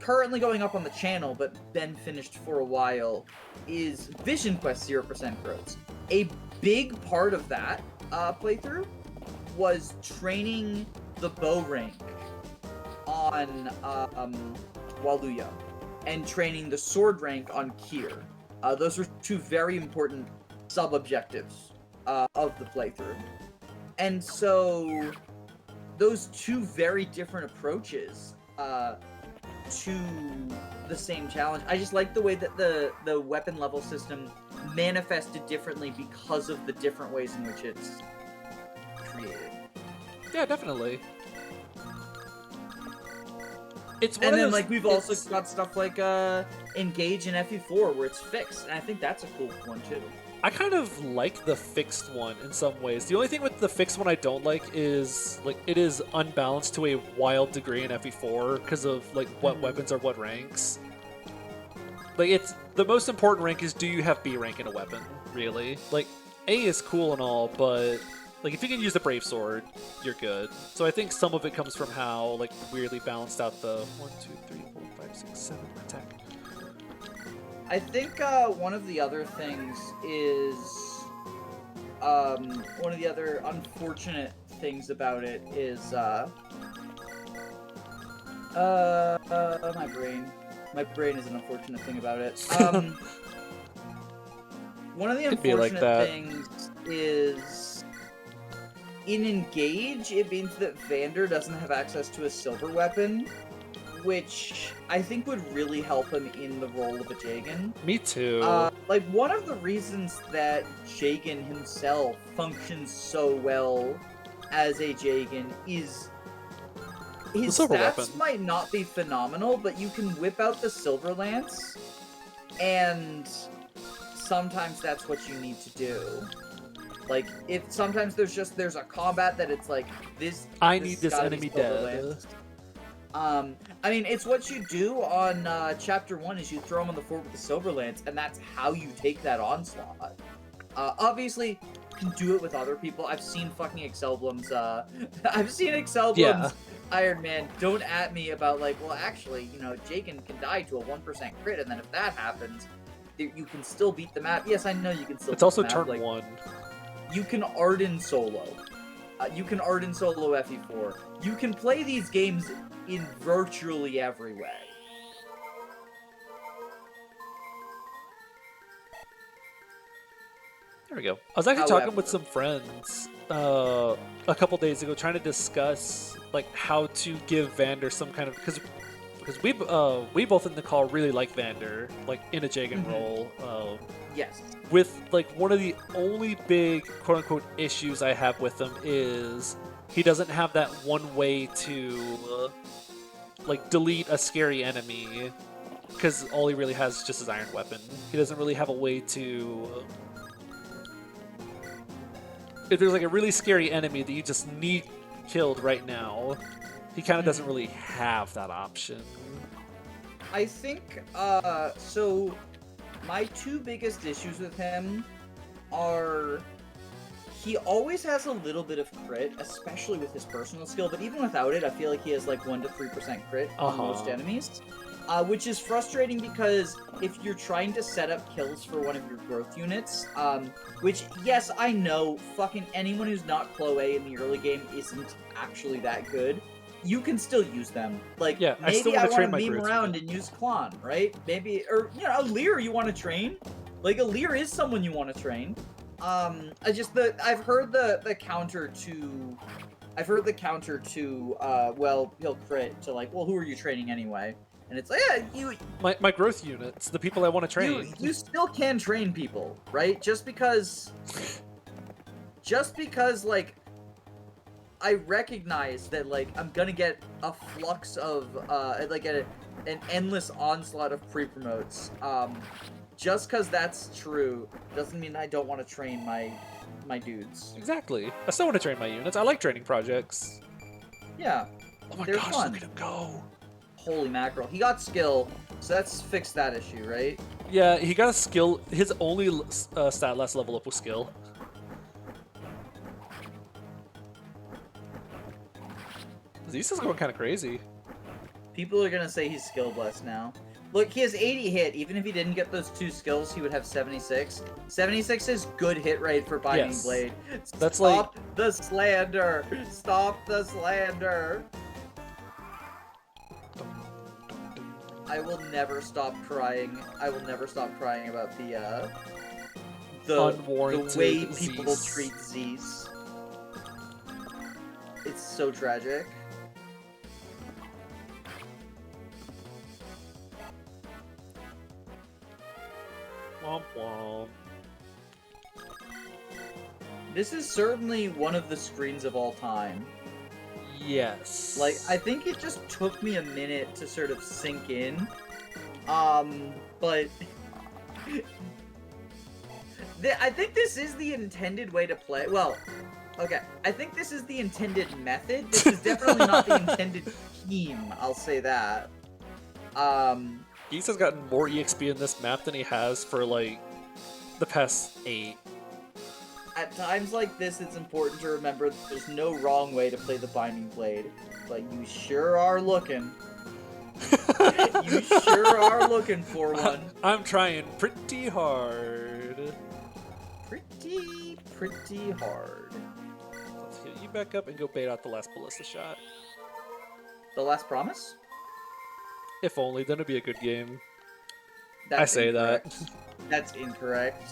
S2: currently going up on the channel, but been finished for a while, is Vision Quest 0% growths. A big part of that playthrough was training the bow rank on Waluya, and training the sword rank on Kier. Those were two very important sub-objectives of the playthrough. And so those two very different approaches to the same challenge. I just like the way that the weapon level system manifested differently because of the different ways in which it's created.
S1: Yeah, definitely. It's one
S2: And
S1: of
S2: then,
S1: those,
S2: like, we've also got stuff like Engage in FE4, where it's fixed, and I think that's a cool one too.
S1: I kind of like the fixed one in some ways. The only thing with the fixed one I don't like is, like, it is unbalanced to a wild degree in FE4 because of, like, what weapons are what ranks. Like, it's the most important rank is, do you have B rank in a weapon, really? Like, A is cool and all, but like if you can use the Brave Sword, you're good. So I think some of it comes from how like weirdly balanced out the 1, 2, 3, 4, 5, 6, 7 attack.
S3: I think one of the other things is one of the other unfortunate things about it is my brain is an unfortunate thing about it. One of the
S1: Could be like
S3: unfortunate
S1: that.
S3: things is in Engage, it means that Vander doesn't have access to a silver weapon, which I think would really help him in the role of a Jagan.
S1: Me too.
S3: Like, one of the reasons that Jagan himself functions so well as a Jagan is his
S1: silver
S3: stats
S1: weapon.
S3: might not be phenomenal, but you can whip out the silver lance, and sometimes that's what you need to do. Like, if sometimes there's a combat that it's like this.
S1: I need this
S3: gotta be
S1: enemy
S3: silver
S1: dead.
S3: lance. I mean, it's what you do on Chapter 1 is you throw him on the fort with the Silver Lance, and that's how you take that onslaught. Obviously, you can do it with other people. I've seen fucking Excelblum's, I've seen Excelblum's
S1: Yeah.
S3: Iron Man. Don't at me about, like, well, actually, you know, Jagan can die to a 1% crit, and then if that happens, you can still beat the map. Yes, I know you can still
S1: It's
S3: beat
S1: also
S3: the map.
S1: turn
S3: Like,
S1: 1.
S3: you can Arden solo. You can Arden solo FE4. You can play these games in virtually every way.
S1: There we go. I was actually
S3: However-
S1: talking with some friends a couple days ago, trying to discuss like how to give Vander some kind of because we both in the call really like Vander like in a Jagan
S3: Mhm.
S1: role.
S3: Yes.
S1: With like one of the only big quote unquote issues I have with him is he doesn't have that one way to like delete a scary enemy because all he really has is just his iron weapon. He doesn't really have a way to. If there's like a really scary enemy that you just need killed right now, he kind of doesn't really have that option.
S3: I think, so my two biggest issues with him are he always has a little bit of crit, especially with his personal skill, but even without it, I feel like he has like 1 to 3% crit on most enemies. Which is frustrating because if you're trying to set up kills for one of your growth units, which, yes, I know, fucking anyone who's not Chloe in the early game isn't actually that good, you can still use them. Like,
S1: Yeah, I still
S3: maybe I
S1: wanna
S3: want
S1: train
S3: to
S1: my
S3: meme
S1: growth
S3: around
S1: unit.
S3: and use Klein, right? Maybe, or, you know, a Lear you want to train. Like, a Lear is someone you want to train. I've heard the counter to... well, he'll crit to, like, well, who are you training anyway? And it's like, yeah,
S1: My growth units, the people I want to train.
S3: you still can train people, right? Just because, like, I recognize that, like, I'm gonna get a flux of, like, an endless onslaught of pre-promotes. Just because that's true doesn't mean I don't want to train my dudes.
S1: Exactly. I still want to train my units. I like training projects.
S3: Yeah.
S1: Oh my
S3: They're
S1: gosh,
S3: fun.
S1: look at him go.
S3: Holy mackerel. He got skill, so that's fixed that issue, right?
S1: Yeah, he got a skill. His only stat last level up was skill. Zisa's going kind of crazy.
S3: People are gonna say he's skill blessed now. Look, he has 80 hit. Even if he didn't get those 2 skills, he would have 76. 76 is good hit rate for Binding
S1: Yes.
S3: Blade.
S1: That's
S3: Stop the slander! Stop the slander! I will never stop crying. I will never stop crying about the
S1: Unwarranted
S3: way people
S1: Z's.
S3: treat Z's. It's so tragic.
S1: Womp womp.
S3: This is certainly one of the screens of all time.
S1: Yes.
S3: Like, I think it just took me a minute to sort of sink in. But... I think this is the intended way to play. Well, okay. I think this is the intended method. This is definitely not the intended theme, I'll say that.
S1: Geese has gotten more EXP in this map than he has for, like, the past 8.
S3: At times like this, it's important to remember that there's no wrong way to play the Binding Blade, but you sure are looking. You sure are looking for one.
S1: I'm trying pretty hard.
S3: Pretty hard.
S1: Let's get you back up and go bait out the last ballista shot.
S3: The Last Promise?
S1: If only, then it'd be a good game.
S3: That's
S1: I say
S3: incorrect.
S1: that.
S3: That's incorrect.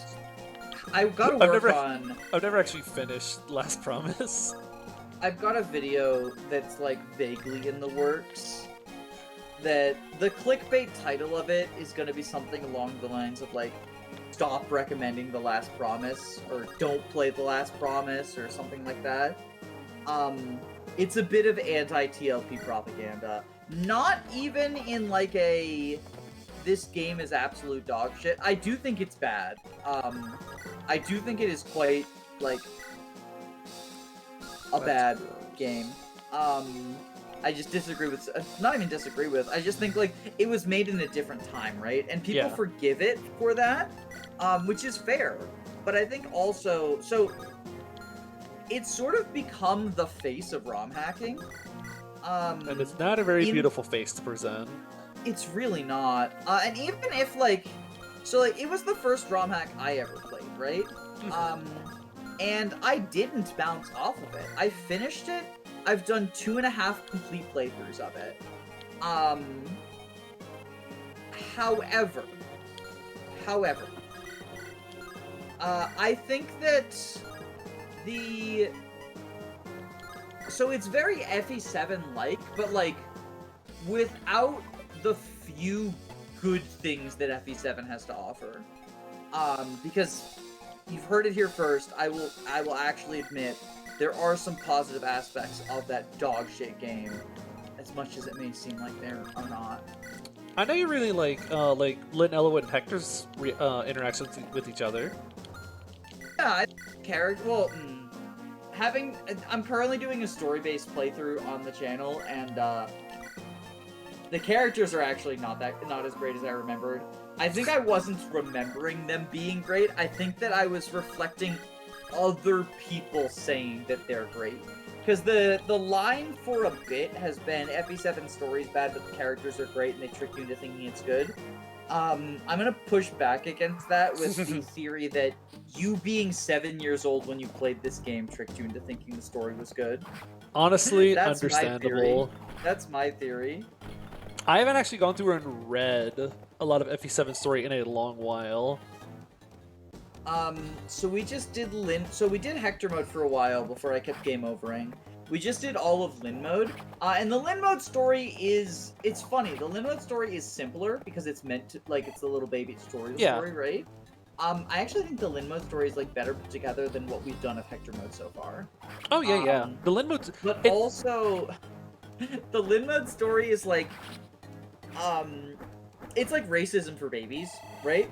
S3: I've got to work on...
S1: I've never actually finished Last Promise.
S3: I've got a video that's like vaguely in the works. That the clickbait title of it is going to be something along the lines of like, stop recommending The Last Promise, or don't play The Last Promise, or something like that. It's a bit of anti-TLP propaganda. Not even in like a, this game is absolute dog shit. I do think it's bad. I do think it is quite, like, a bad game. I just disagree with, not even disagree with, I just think, like, it was made in a different time, right? And people forgive it for that, which is fair. But I think also, so, it's sort of become the face of ROM hacking.
S1: And it's not a very beautiful face to present.
S3: It's really not. And even if, like, so, like, it was the first ROM hack I ever played, right? And I didn't bounce off of it. I finished it. I've done 2.5 complete playthroughs of it. However, I think that so it's very FE7-like, but, like, without the few good things that FE7 has to offer. Because you've heard it here first, I will actually admit there are some positive aspects of that dog shit game, as much as it may seem like there are not.
S1: I know you really like Lynn, Ella, and Hector's interactions with each other.
S3: Yeah, I'm currently doing a story-based playthrough on the channel, and the characters are actually not as great as I remembered. I think I wasn't remembering them being great. I think that I was reflecting other people saying that they're great. Because the line for a bit has been FE7 story's bad, but the characters are great and they trick you into thinking it's good. I'm gonna push back against that with the theory that you being 7 years old when you played this game tricked you into thinking the story was good.
S1: Honestly,
S3: That's
S1: understandable.
S3: That's my theory.
S1: I haven't actually gone through and read a lot of FE7 story in a long while.
S3: So we just did we did Hector mode for a while before I kept game overing. We just did all of Lynn mode. And the Lynn mode story it's funny. The Lynn mode story is simpler because it's meant to, like, it's the little baby story, right? I actually think the Lynn mode story is, like, better put together than what we've done of Hector mode so far.
S1: Oh, yeah. The Lynn mode...
S3: But also, the Lynn mode story is, like, it's like racism for babies, right?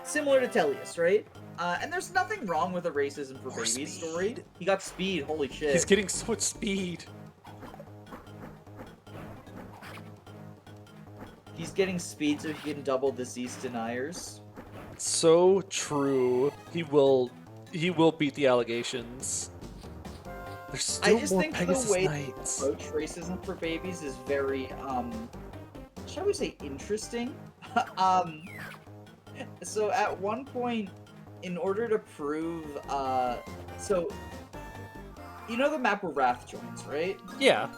S3: Similar to Tellius, right? And there's nothing wrong with a racism for babies story. He got speed, holy shit.
S1: He's getting so much speed.
S3: He's getting speed so he can double disease deniers.
S1: So true. He will beat the allegations. There's still more Pegasus
S3: the way
S1: Knights.
S3: to approach racism for babies is very, shall we say interesting? So at one point, in order to prove, so, you know the map where Wrath joins, right?
S1: Yeah.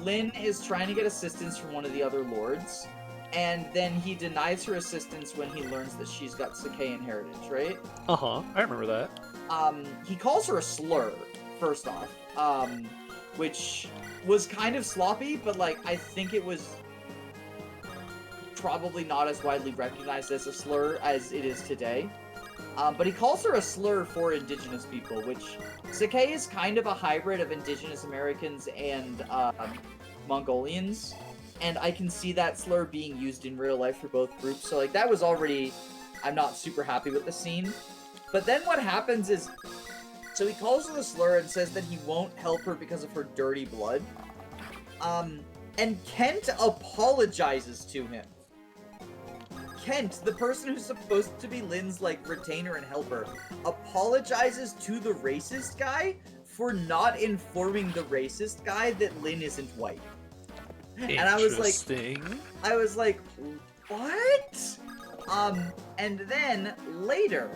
S3: Lynn is trying to get assistance from one of the other lords, and then he denies her assistance when he learns that she's got Sakean heritage, right?
S1: Uh-huh, I remember that.
S3: He calls her a slur, first off, which was kind of sloppy, but, like, I think it was probably not as widely recognized as a slur as it is today. But he calls her a slur for indigenous people, which Sake is kind of a hybrid of indigenous Americans and Mongolians, and I can see that slur being used in real life for both groups, so, like, that was already... I'm not super happy with the scene. But then what happens is... So he calls her a slur and says that he won't help her because of her dirty blood. And Kent apologizes to him. Kent, the person who's supposed to be Lynn's like retainer and helper, apologizes to the racist guy for not informing the racist guy that Lynn isn't white. And I was like, what? And then later,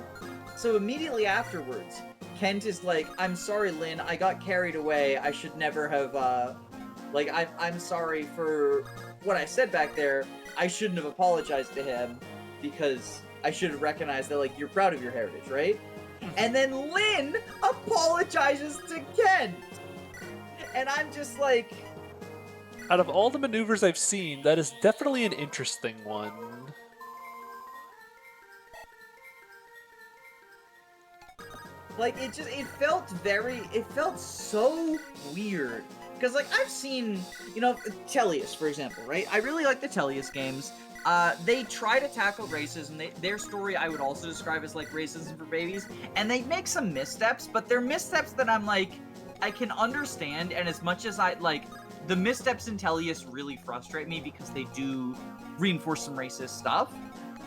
S3: so immediately afterwards, Kent is like, I'm sorry, Lynn, I got carried away. I should never have, I'm sorry for what I said back there. I shouldn't have apologized to him because I should have recognized that, like, you're proud of your heritage, right? And then Lynn apologizes to Kent. And I'm just like...
S1: Out of all the maneuvers I've seen, that is definitely an interesting one.
S3: Like, it felt so weird. Because, like, I've seen, you know, Tellius, for example, right? I really like the Tellius games. They try to tackle racism. Their story I would also describe as, like, racism for babies. And they make some missteps, but they're missteps that I'm like, I can understand. And as much as the missteps in Tellius really frustrate me because they do reinforce some racist stuff.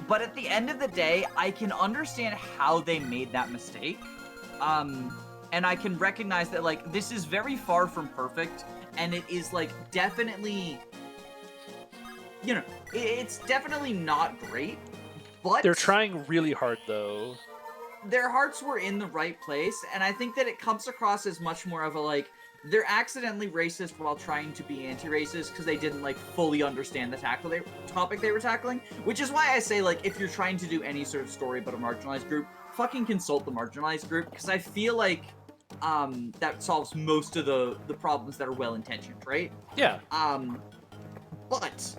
S3: But at the end of the day, I can understand how they made that mistake. And I can recognize that, like, this is very far from perfect, and it is, like, definitely, you know, it's definitely not great, but...
S1: They're trying really hard, though.
S3: Their hearts were in the right place, and I think that it comes across as much more of a, like, they're accidentally racist while trying to be anti-racist because they didn't, like, fully understand the topic they were tackling, which is why I say, like, if you're trying to do any sort of story about a marginalized group, fucking consult the marginalized group, because I feel like that solves most of the problems that are well-intentioned, right?
S1: Yeah.
S3: But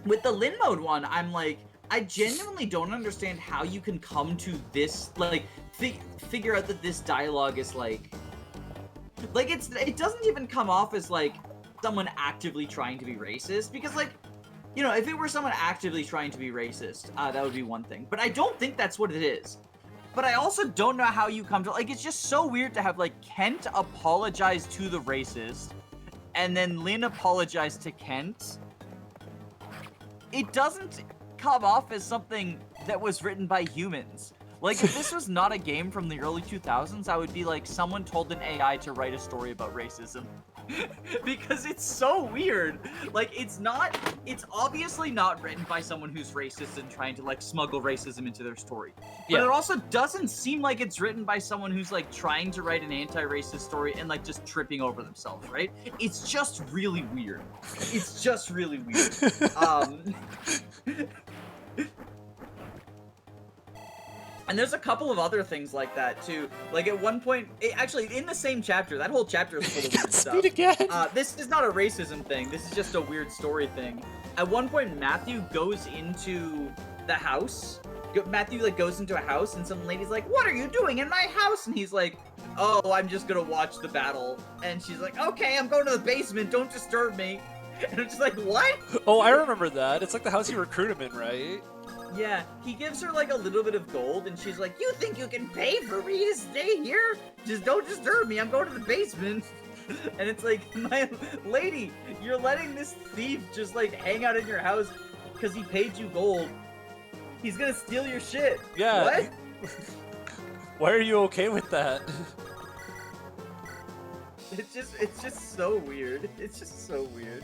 S3: with the Lynn mode one, I'm like, I genuinely don't understand how you can come to this, like, figure out that this dialogue is, like, it doesn't even come off as, like, someone actively trying to be racist, because, like, you know, if it were someone actively trying to be racist, that would be one thing. But I don't think that's what it is. But I also don't know how you come to... Like, it's just so weird to have, like, Kent apologize to the racist, and then Lynn apologize to Kent. It doesn't come off as something that was written by humans. Like, if this was not a game from the early 2000s, I would be like, someone told an AI to write a story about racism. Because it's so weird. Like, it's obviously not written by someone who's racist and trying to, like, smuggle racism into their story. But it also doesn't seem like it's written by someone who's, like, trying to write an anti-racist story and, like, just tripping over themselves, right? It's just really weird. It's just really weird. And there's a couple of other things like that, too. Like, at one point... actually, in the same chapter, that whole chapter is full of weird stuff.
S1: Speed again!
S3: This is not a racism thing. This is just a weird story thing. At one point, Matthew goes into the house. Matthew, like, goes into a house, and some lady's like, "What are you doing in my house?" And he's like, "Oh, I'm just gonna watch the battle." And she's like, "Okay, I'm going to the basement. Don't disturb me." And I'm just like, what?
S1: Oh, I remember that. It's like the house you recruit him in, right?
S3: Yeah, he gives her, like, a little bit of gold, and she's like, "You think you can pay for me to stay here? Just don't disturb me, I'm going to the basement." And it's like, my lady, you're letting this thief just, like, hang out in your house because he paid you gold. He's gonna steal your shit.
S1: Yeah.
S3: What?
S1: Why are you okay with that?
S3: It's just so weird. It's just so weird.